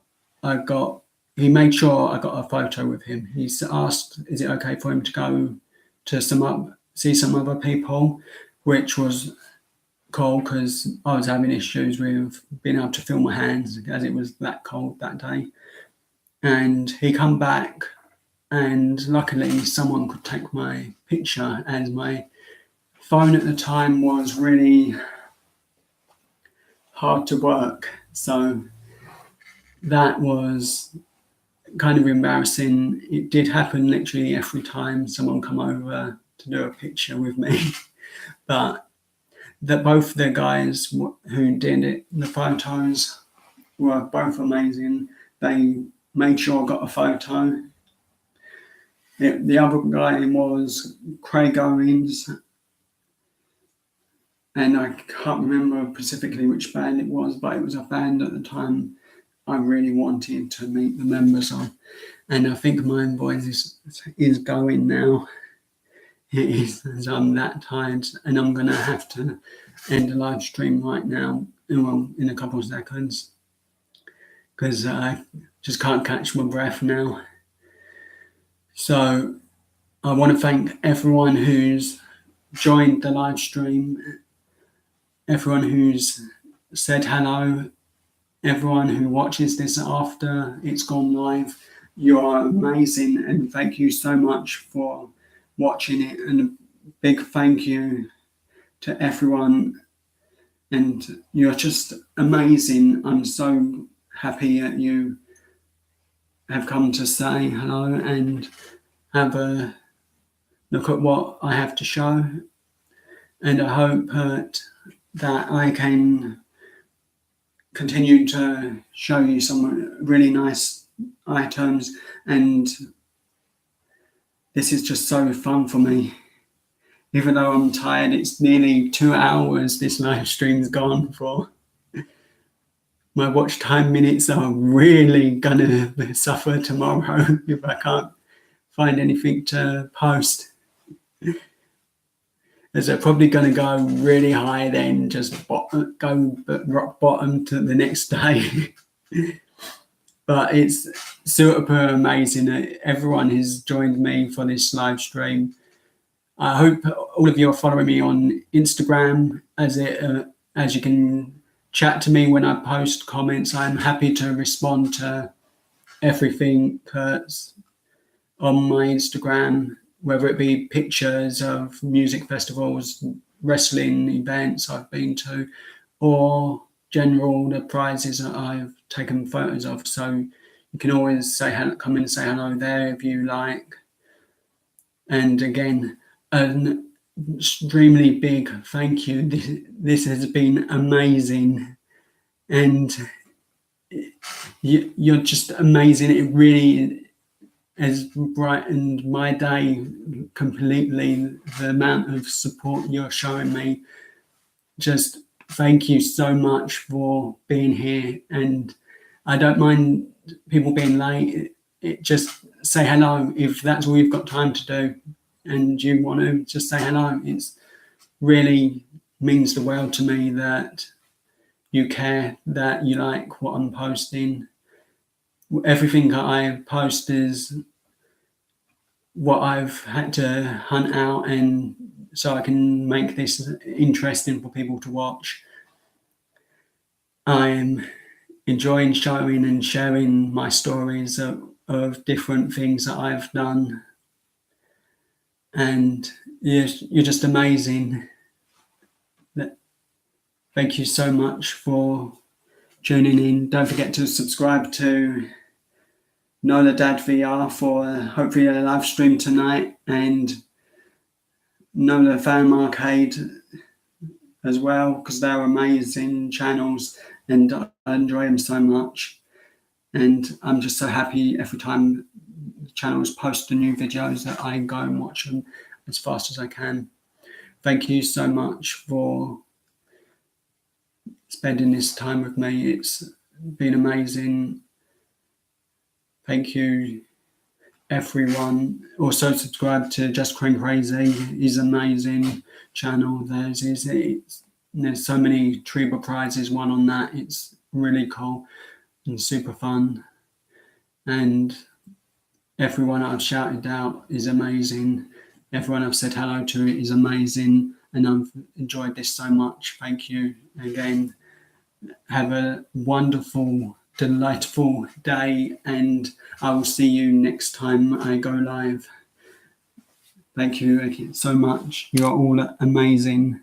he made sure I got a photo with him. He asked, is it okay for him to go to see some other people, which was cold because I was having issues with being able to feel my hands as it was that cold that day. And he come back, and luckily someone could take my picture, as my phone at the time was really hard to work. So that was kind of embarrassing. It did happen literally every time someone come over to do a picture with me. But both the guys who did the photos were both amazing. They made sure I got a photo. The other guy was Craig Owens, and I can't remember specifically which band it was, but it was a band at the time I really wanted to meet the members of. And I think my voice is going now. It is, as I'm that tired, and I'm going to have to end the live stream right now, in a couple of seconds, because I just can't catch my breath now. So I want to thank everyone who's joined the live stream, everyone who's said hello, everyone who watches this after it's gone live. You are amazing, and thank you so much for watching it, and a big thank you to everyone, and you're just amazing. I'm so happy that you have come to say hello and have a look at what I have to show, and I hope that I can continue to show you some really nice items, and this is just so fun for me. Even though I'm tired, it's nearly 2 hours this live stream's gone for. My watch time minutes are really gonna suffer tomorrow if I can't find anything to post. As they're probably going to go really high, then just go rock bottom to the next day. But it's super amazing that everyone has joined me for this live stream. I hope all of you are following me on Instagram, as you can chat to me when I post comments. I'm happy to respond to everything that's on my Instagram, whether it be pictures of music festivals, wrestling events I've been to, or the prizes that I've taken photos of. So you can always come in and say hello there if you like. And again, an extremely big thank you. This has been amazing, and you're just amazing. It really has brightened my day completely, the amount of support you're showing me. Just thank you so much for being here, and I don't mind people being late. Just say hello if that's all you've got time to do, and you want to just say hello. It's really means the world to me that you care, that you like what I'm posting. Everything that I post is what I've had to hunt out, and so I can make this interesting for people to watch. I'm enjoying showing and sharing my stories of different things that I've done, and you're just amazing. Thank you so much for tuning in. Don't forget to subscribe to Nola Dad VR for hopefully a live stream tonight, and Nola Fan Arcade as well, because they're amazing channels and I enjoy them so much. And I'm just so happy every time the channels post the new videos that I go and watch them as fast as I can. Thank you so much for spending this time with me. It's been amazing. Thank you, everyone. Also subscribe to Just Crane Crazy. He's an amazing channel. There's so many Treba prizes won on that. It's really cool and super fun. And everyone I've shouted out is amazing. Everyone I've said hello to is amazing, and I've enjoyed this so much. Thank you again. Have a wonderful, delightful day, and I will see you next time I go live. Thank you so much. You are all amazing.